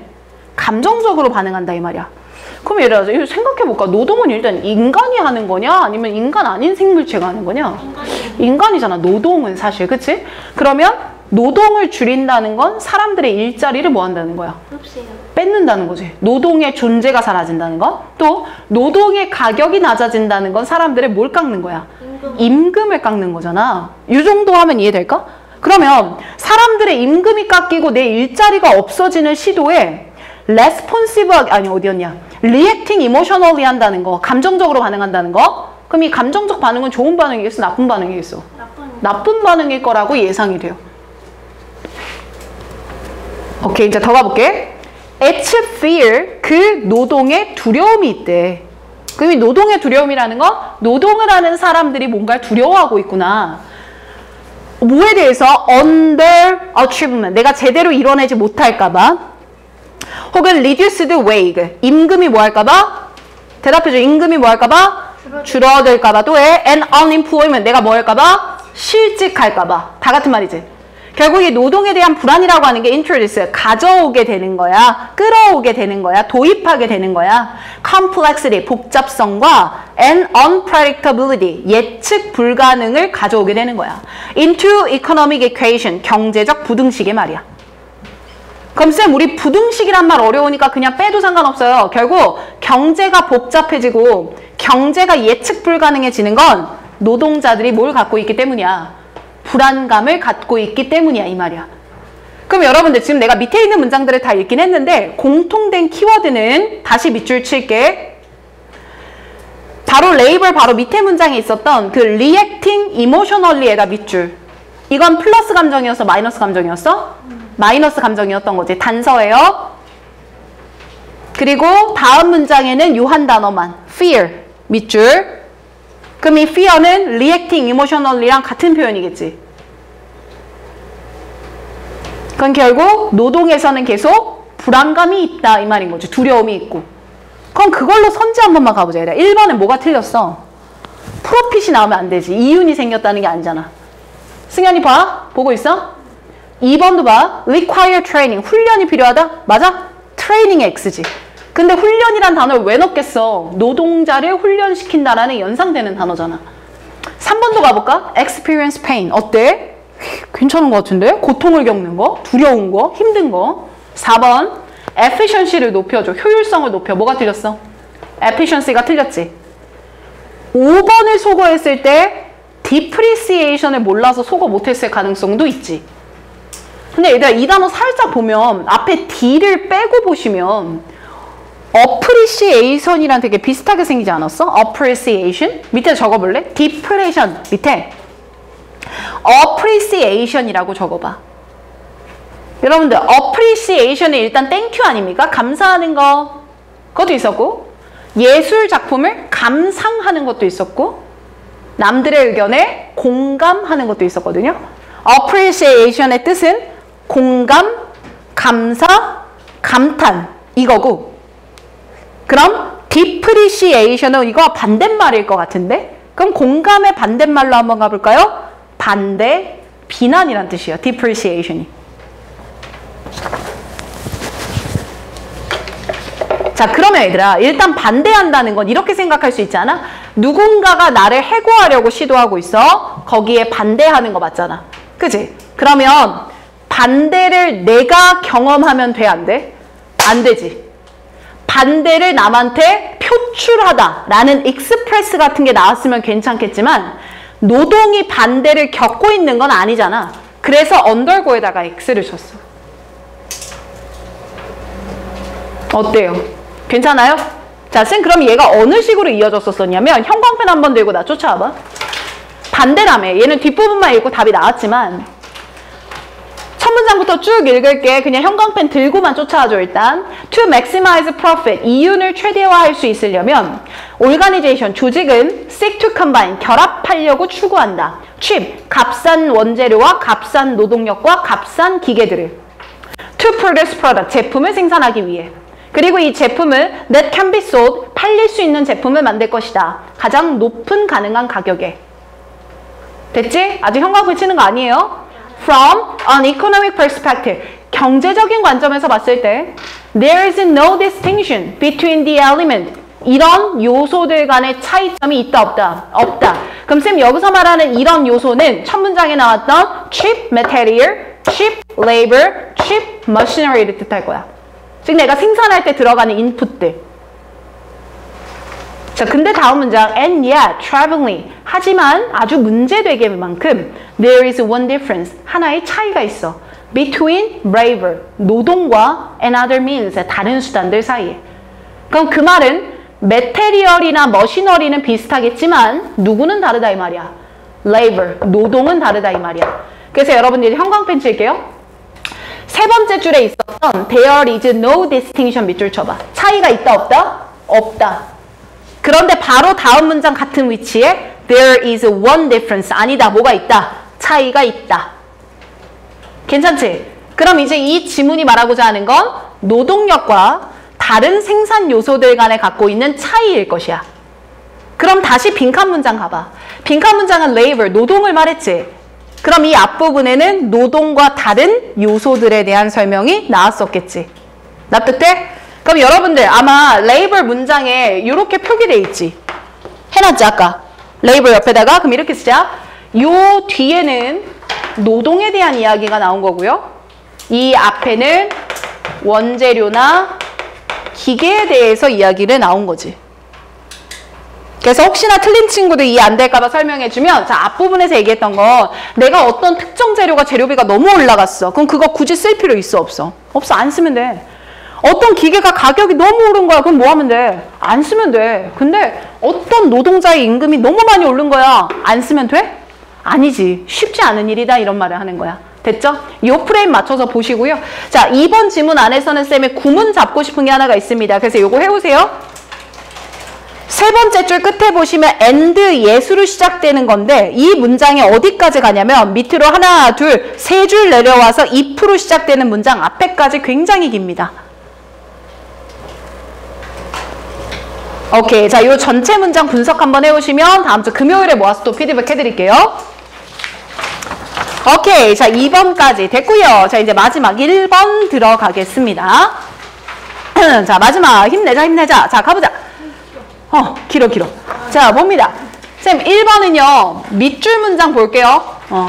감정적으로 반응한다 이 말이야. 그럼 예를 들어서 생각해볼까? 노동은 일단 인간이 하는 거냐? 아니면 인간 아닌 생물체가 하는 거냐? 인간이잖아. 노동은 사실. 그치? 그러면 노동을 줄인다는 건 사람들의 일자리를 뭐 한다는 거야? 뺏는다는 거지. 노동의 존재가 사라진다는 건. 또 노동의 가격이 낮아진다는 건 사람들의 뭘 깎는 거야? 임금을 깎는 거잖아. 이 정도 하면 이해될까? 그러면 사람들의 임금이 깎이고 내 일자리가 없어지는 시도에 reacting emotionally 한다는 거, 감정적으로 반응한다는 거. 그럼 이 감정적 반응은 좋은 반응이겠어? 나쁜 반응이겠어? 나쁜 반응일 거라고 예상이 돼요. 오케이, 이제 더 가볼게. It's fear, 그 노동에 두려움이 있대. 그럼 이 노동의 두려움이라는 건 노동을 하는 사람들이 뭔가를 두려워하고 있구나. 뭐에 대해서? underachievement, 내가 제대로 이뤄내지 못할까 봐. 혹은 reduced wage, 임금이 뭐 할까 봐? 대답해줘. 임금이 뭐 할까 봐? 줄어들까 봐. 또 해. and unemployment, 내가 뭐 할까 봐? 실직할까 봐. 다 같은 말이지. 결국 이 노동에 대한 불안이라고 하는 게 introduce, 가져오게 되는 거야. 끌어오게 되는 거야. 도입하게 되는 거야. complexity, 복잡성과 and unpredictability, 예측 불가능을 가져오게 되는 거야. into economic equation, 경제적 부등식의 말이야. 그럼 쌤, 우리 부등식이란 말 어려우니까 그냥 빼도 상관없어요. 결국 경제가 복잡해지고 경제가 예측 불가능해지는 건 노동자들이 뭘 갖고 있기 때문이야? 불안감을 갖고 있기 때문이야 이 말이야. 그럼 여러분들 지금 내가 밑에 있는 문장들을 다 읽긴 했는데 공통된 키워드는 다시 밑줄 칠게. 바로 레이블 바로 밑에 문장에 있었던 그 reacting emotionally에다 밑줄. 이건 플러스 감정이었어? 마이너스 감정이었어? 마이너스 감정이었던 거지. 단서예요. 그리고 다음 문장에는 요 한 단어만 fear 밑줄. 그럼 이 fear는 reacting emotionally랑 같은 표현이겠지. 그건 결국 노동에서는 계속 불안감이 있다 이 말인 거지. 두려움이 있고. 그럼 그걸로 선지 한 번만 가보자. 1번은 뭐가 틀렸어? 프로핏이 나오면 안 되지. 이윤이 생겼다는 게 아니잖아. 승현이 봐. 보고 있어? 2번도 봐. require training. 훈련이 필요하다? 맞아? 트레이닝의 X지. 근데 훈련이란 단어를 왜 넣겠어? 노동자를 훈련시킨다라는 연상되는 단어잖아. 3번도 가볼까? experience pain. 어때? 괜찮은 것 같은데? 고통을 겪는 거, 두려운 거, 힘든 거. 4번 efficiency를 높여줘. 효율성을 높여. 뭐가 틀렸어? efficiency가 틀렸지. 5번을 소거했을 때 depreciation을 몰라서 소거 못했을 가능성도 있지. 근데 얘들아 이 단어 살짝 보면 앞에 D를 빼고 보시면 appreciation이랑 되게 비슷하게 생기지 않았어? appreciation? 밑에 적어볼래? depression 밑에 appreciation이라고 적어봐. 여러분들 appreciation이 일단 땡큐 아닙니까? 감사하는 거 그것도 있었고 예술 작품을 감상하는 것도 있었고 남들의 의견에 공감하는 것도 있었거든요. appreciation의 뜻은 공감, 감사, 감탄 이거고 그럼 depreciation은 이거 반대말일 것 같은데 그럼 공감의 반대말로 한번 가볼까요? 반대, 비난이란 뜻이에요. depreciation이. 자 그러면 얘들아 일단 반대한다는 건 이렇게 생각할 수 있지 않아? 누군가가 나를 해고하려고 시도하고 있어. 거기에 반대하는 거 맞잖아. 그치? 그러면 반대를 내가 경험하면 돼, 안 돼? 안 되지. 반대를 남한테 표출하다라는 익스프레스 같은 게 나왔으면 괜찮겠지만 노동이 반대를 겪고 있는 건 아니잖아. 그래서 언더고에다가 X를 줬어. 어때요? 괜찮아요? 자, 쌤 그럼 얘가 어느 식으로 이어졌었냐면 형광펜 한번 들고 나 쫓아와봐. 반대라며. 얘는 뒷부분만 읽고 답이 나왔지만 첫 문장부터 쭉 읽을게. 그냥 형광펜 들고만 쫓아와줘 일단. To maximize profit. 이윤을 최대화할 수 있으려면 organization, 조직은 seek to combine, 결합하려고 추구한다. cheap, 값싼 원재료와 값싼 노동력과 값싼 기계들을. To produce product, 제품을 생산하기 위해. 그리고 이 제품을 that can be sold, 팔릴 수 있는 제품을 만들 것이다. 가장 높은 가능한 가격에. 됐지? 아직 형광펜 치는 거 아니에요? From an economic perspective, 경제적인 관점에서 봤을 때 there is no distinction between the element, 이런 요소들 간의 차이점이 있다 없다? 없다. 그럼 쌤 여기서 말하는 이런 요소는 첫 문장에 나왔던 cheap material, cheap labor, cheap machinery를 뜻할 거야. 즉 내가 생산할 때 들어가는 인풋들. 자, 근데 다음 문장 and yet traveling, 하지만 아주 문제되게 만큼 there is one difference, 하나의 차이가 있어. between labor, 노동과 and other means, 다른 수단들 사이에. 그럼 그 말은 메테리얼이나 머시너리는 비슷하겠지만 누구는 다르다 이 말이야. labor, 노동은 다르다 이 말이야. 그래서 여러분들이 형광펜 칠게요. 세 번째 줄에 있었던 there is no distinction 밑줄 쳐봐. 차이가 있다 없다? 없다. 그런데 바로 다음 문장 같은 위치에 there is one difference. 아니다. 뭐가 있다? 차이가 있다. 괜찮지? 그럼 이제 이 지문이 말하고자 하는 건 노동력과 다른 생산 요소들 간에 갖고 있는 차이일 것이야. 그럼 다시 빈칸 문장 가봐. 빈칸 문장은 labor, 노동을 말했지? 그럼 이 앞부분에는 노동과 다른 요소들에 대한 설명이 나왔었겠지. 납득돼? 그럼 여러분들 아마 labor 문장에 이렇게 표기돼 있지. 해놨지 아까. labor 옆에다가 그럼 이렇게 쓰자. 요 뒤에는 노동에 대한 이야기가 나온 거고요. 이 앞에는 원재료나 기계에 대해서 이야기를 나온 거지. 그래서 혹시나 틀린 친구들 이해 안 될까 봐 설명해주면, 자, 앞부분에서 얘기했던 거, 내가 어떤 특정 재료가 재료비가 너무 올라갔어. 그럼 그거 굳이 쓸 필요 있어 없어? 없어. 안 쓰면 돼. 어떤 기계가 가격이 너무 오른 거야. 그럼 뭐 하면 돼? 안 쓰면 돼. 근데 어떤 노동자의 임금이 너무 많이 오른 거야. 안 쓰면 돼? 아니지. 쉽지 않은 일이다. 이런 말을 하는 거야. 됐죠? 이 프레임 맞춰서 보시고요. 자, 2번 지문 안에서는 쌤의 구문 잡고 싶은 게 하나가 있습니다. 그래서 요거 해오세요. 세 번째 줄 끝에 보시면 and 예수로 시작되는 건데 이 문장이 어디까지 가냐면 밑으로 하나, 둘, 세 줄 내려와서 if로 시작되는 문장 앞에까지 굉장히 깁니다. 오케이. 자, 요 전체 문장 분석 한번 해오시면 다음 주 금요일에 모아서 또 피드백 해드릴게요. 오케이. 자, 2번까지 됐고요. 자, 이제 마지막 1번 들어가겠습니다. 자, 마지막 힘내자, 힘내자. 자, 가보자. 길어. 자, 봅니다. 쌤, 1번은요, 밑줄 문장 볼게요.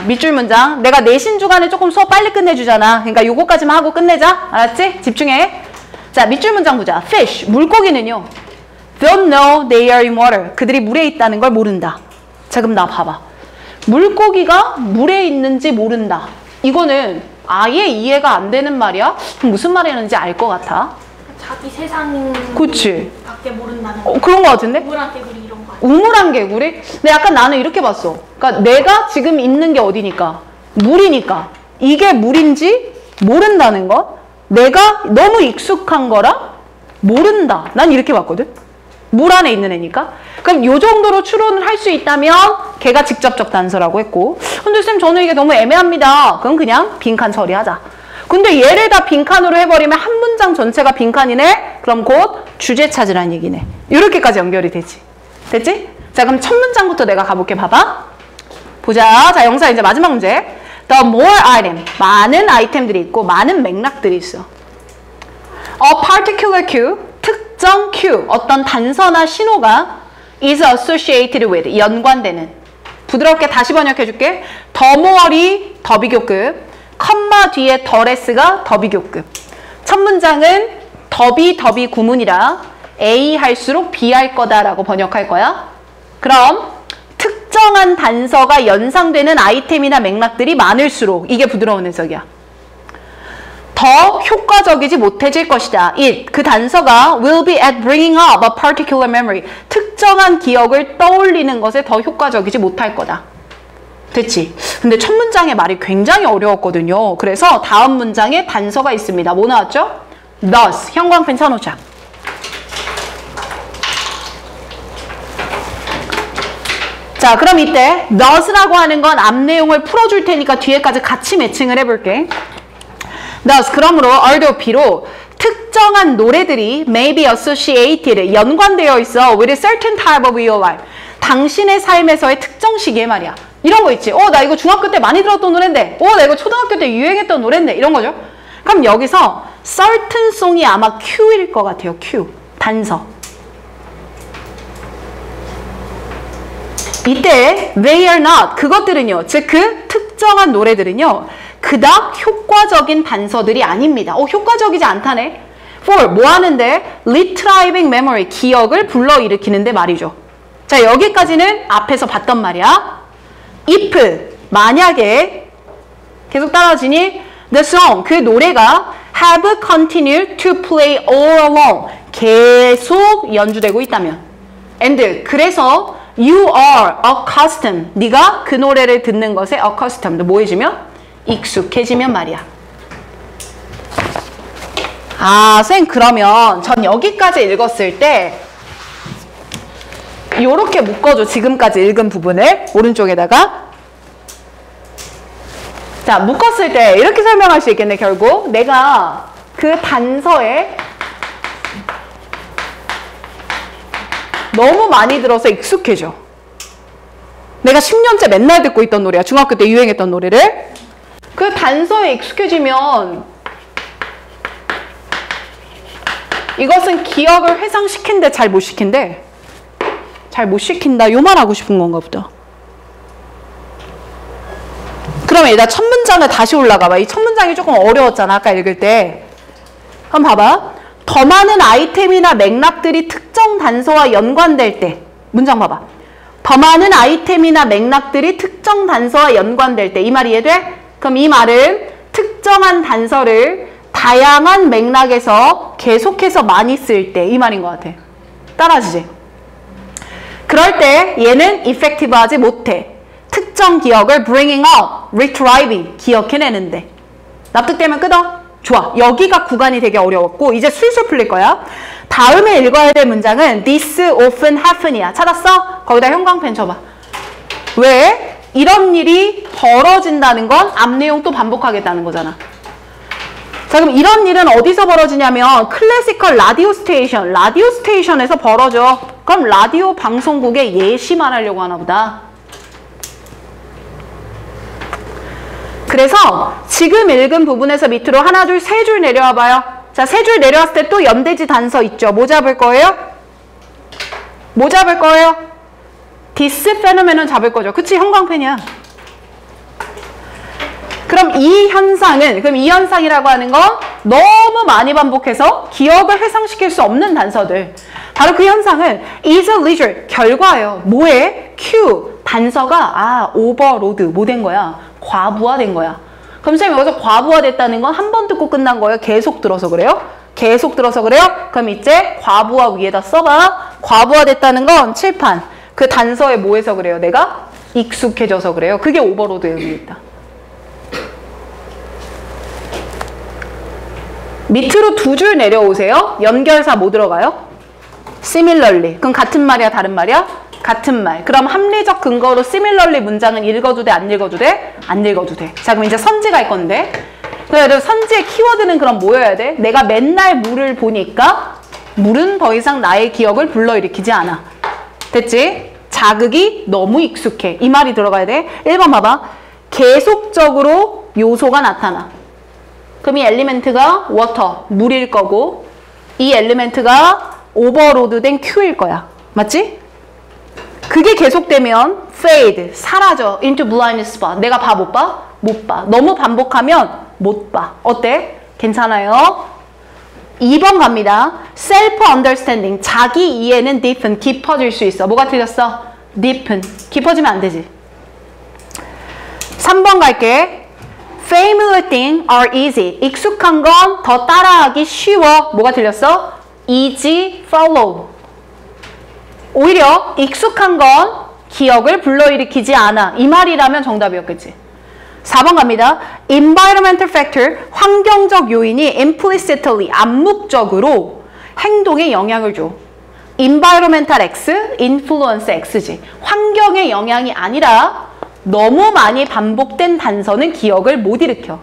밑줄 문장. 내가 내신 주간에 조금 수업 빨리 끝내주잖아. 그러니까 요거까지만 하고 끝내자. 알았지? 집중해. 자, 밑줄 문장 보자. fish, 물고기는요, don't know they are in water. 그들이 물에 있다는 걸 모른다. 자, 그럼 나 봐봐. 물고기가 물에 있는지 모른다. 이거는 아예 이해가 안 되는 말이야? 무슨 말이었는지 알 것 같아. 자기 세상 그치? 밖에 모른다는 거. 그런 거 같은데? 우물한 개구리 이런 거. 우물한 개구리? 근데 약간 나는 이렇게 봤어. 그러니까 내가 지금 있는 게 어디니까? 물이니까. 이게 물인지 모른다는 거? 내가 너무 익숙한 거라 모른다. 난 이렇게 봤거든? 물 안에 있는 애니까. 그럼 요 정도로 추론을 할 수 있다면 걔가 직접적 단서라고 했고, 근데 쌤 저는 이게 너무 애매합니다. 그럼 그냥 빈칸 처리하자. 근데 얘를 다 빈칸으로 해버리면 한 문장 전체가 빈칸이네? 그럼 곧 주제 찾으라는 얘기네. 이렇게까지 연결이 되지. 됐지? 자, 그럼 첫 문장부터 내가 가볼게. 봐봐. 보자. 자, 영상 이제 마지막 문제. The more item. 많은 아이템들이 있고 많은 맥락들이 있어. A particular cue. 특정 cue. 어떤 단서나 신호가 is associated with. 연관되는. 부드럽게 다시 번역해줄게. 더 more이 더 비교급, 컴마 뒤에 더 레스가 더 비교급. 첫 문장은 더비 구문이라 A 할수록 B 할 거다라고 번역할 거야. 그럼 특정한 단서가 연상되는 아이템이나 맥락들이 많을수록 이게 부드러운 해석이야. 더 효과적이지 못해질 것이다. It, 그 단서가 will be at bringing up a particular memory. 특정한 기억을 떠올리는 것에 더 효과적이지 못할 거다. 됐지? 근데 첫 문장의 말이 굉장히 어려웠거든요. 그래서 다음 문장에 단서가 있습니다. 뭐 나왔죠? thus, 형광펜 쳐놓자. 자, 그럼 이때 thus라고 하는 건 앞 내용을 풀어줄 테니까 뒤에까지 같이 매칭을 해볼게. thus, 그러므로 RWP로 특정한 노래들이 may be associated, 연관되어 있어 with a certain type of your life. 당신의 삶에서의 특정 시기에 말이야. 이런 거 있지. 나 이거 중학교 때 많이 들었던 노래인데. 나 이거 초등학교 때 유행했던 노래인데. 이런 거죠. 그럼 여기서 certain song이 아마 Q일 것 같아요. Q. 단서. 이때 they are not, 그것들은요, 즉 그 특정한 노래들은요, 그닥 효과적인 단서들이 아닙니다. 효과적이지 않다네. for, 뭐 하는데? retrieving memory, 기억을 불러일으키는데 말이죠. 자, 여기까지는 앞에서 봤던 말이야. if, 만약에, 계속 따라지니? the song, 그 노래가 have continued to play all along, 계속 연주되고 있다면. and, 그래서 you are accustomed, 네가 그 노래를 듣는 것에 accustomed, 뭐해지면? 익숙해지면 말이야. 쌤, 그러면 전 여기까지 읽었을 때 요렇게 묶어줘. 지금까지 읽은 부분을 오른쪽에다가. 자, 묶었을 때 이렇게 설명할 수 있겠네. 결국 내가 그 단서에 너무 많이 들어서 익숙해져. 내가 10년째 맨날 듣고 있던 노래야. 중학교 때 유행했던 노래를. 그 단서에 익숙해지면 이것은 기억을 회상시킨대, 잘 못 시킨대. 잘 못 시킨다. 요 말 하고 싶은 건가 보다. 그러면 일단 첫 문장을 다시 올라가 봐. 이 첫 문장이 조금 어려웠잖아, 아까 읽을 때. 그럼 봐봐. 더 많은 아이템이나 맥락들이 특정 단서와 연관될 때. 문장 봐봐. 더 많은 아이템이나 맥락들이 특정 단서와 연관될 때. 이 말 이해돼? 그럼 이 말은 특정한 단서를 다양한 맥락에서 계속해서 많이 쓸 때. 이 말인 것 같아. 따라하지? 그럴 때 얘는 effective하지 못해. 특정 기억을 bringing up, retrieving, 기억해내는데. 납득되면 끊어? 좋아. 여기가 구간이 되게 어려웠고 이제 술술 풀릴 거야. 다음에 읽어야 될 문장은 this often happen이야. 찾았어? 거기다 형광펜 쳐봐. 왜? 이런 일이 벌어진다는 건 앞 내용 또 반복하겠다는 거잖아. 자, 그럼 이런 일은 어디서 벌어지냐면 클래시컬 라디오 스테이션에서 벌어져. 그럼 라디오 방송국의 예시 말하려고 하나 보다. 그래서 지금 읽은 부분에서 밑으로 하나, 둘, 세 줄 내려와 봐요. 자, 세 줄 내려왔을 때 또 연대지 단서 있죠. 뭐 잡을 거예요? 뭐 잡을 거예요? 디스 페노메논 잡을 거죠. 그치? 형광펜이야. 그럼 이 현상이라고 하는 건 너무 많이 반복해서 기억을 회상시킬 수 없는 단서들. 바로 그 현상은 is a leisure, 결과예요. 뭐에? Q, 단서가 오버로드, 뭐 된 거야? 과부하된 거야. 그럼 선생님 여기서 과부하됐다는 건 한 번 듣고 끝난 거예요? 계속 들어서 그래요? 계속 들어서 그래요? 그럼 이제 과부하 위에다 써봐. 과부하됐다는 건 칠판. 그 단서에 뭐 해서 그래요? 내가 익숙해져서 그래요. 그게 오버로드의 의미있다. 밑으로 두 줄 내려오세요. 연결사 뭐 들어가요? similarly. 그럼 같은 말이야, 다른 말이야? 같은 말. 그럼 합리적 근거로 similarly 문장은 읽어도 돼, 안 읽어도 돼? 안 읽어도 돼. 자, 그럼 이제 선지 갈 건데. 그래도 선지의 키워드는 그럼 뭐여야 돼? 내가 맨날 물을 보니까 물은 더 이상 나의 기억을 불러일으키지 않아. 됐지? 자극이 너무 익숙해. 이 말이 들어가야 돼. 1번 봐봐. 계속적으로 요소가 나타나. 그럼 이 엘리멘트가 water, 물일 거고 이 엘리멘트가 오버로드된 Q일 거야. 맞지? 그게 계속되면 fade, 사라져. into blind spot. 내가 봐, 못 봐? 못 봐. 너무 반복하면 못 봐. 어때? 괜찮아요? 2번 갑니다. self-understanding. 자기 이해는 deepen, 깊어질 수 있어. 뭐가 틀렸어? deepen. 깊어지면 안 되지. 3번 갈게. familiar things are easy. 익숙한 건 더 따라하기 쉬워. 뭐가 틀렸어? easy follow. 오히려 익숙한 건 기억을 불러일으키지 않아. 이 말이라면 정답이었겠지. 4번 갑니다. environmental factor, 환경적 요인이 implicitly, 암묵적으로 행동에 영향을 줘. environmental X, influence X지. 환경의 영향이 아니라 너무 많이 반복된 단서는 기억을 못 일으켜.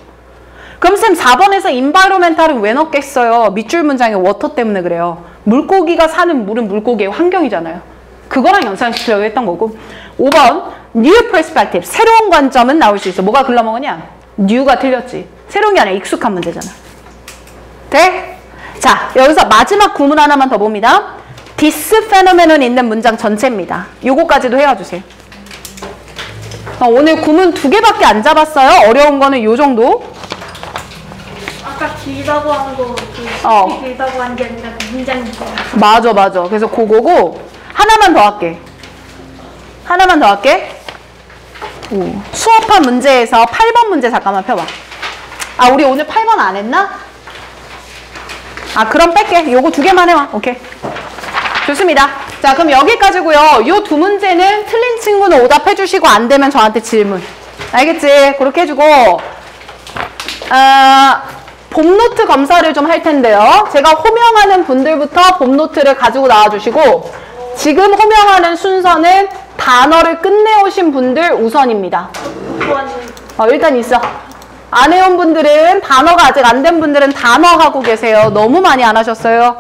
그럼 쌤 4번에서 environmental은 왜 넣겠어요? 밑줄 문장에 water 때문에 그래요. 물고기가 사는 물은 물고기의 환경이잖아요. 그거랑 연상시키려고 했던 거고. 5번 new perspective, 새로운 관점은 나올 수 있어. 뭐가 글러먹으냐? new가 틀렸지. 새로운 게 아니라 익숙한 문제잖아. 돼? 자, 여기서 마지막 구문 하나만 더 봅니다. this phenomenon 있는 문장 전체입니다. 요거까지도 해와주세요. 오늘 구문 2개밖에 안 잡았어요. 어려운 거는 요 정도. 아까 길다고 한 거, 길다고 한 게 아니라 그 문장이 있어요. 맞아, 맞아. 그래서 그거고 하나만 더 할게. 하나만 더 할게. 수업한 문제에서 8번 문제 잠깐만 펴봐. 아, 우리 오늘 8번 안 했나? 아, 그럼 뺄게. 요거 2개만 해와. 오케이. 좋습니다. 자, 그럼 여기까지고요. 요 2 문제는 틀린 친구는 오답해 주시고 안 되면 저한테 질문. 알겠지? 그렇게 해주고 봄노트 검사를 좀 할 텐데요. 제가 호명하는 분들부터 봄노트를 가지고 나와주시고 지금 호명하는 순서는 단어를 끝내오신 분들 우선입니다. 일단 있어. 안 해온 분들은 단어가 아직 안 된 분들은 단어 하고 계세요. 너무 많이 안 하셨어요.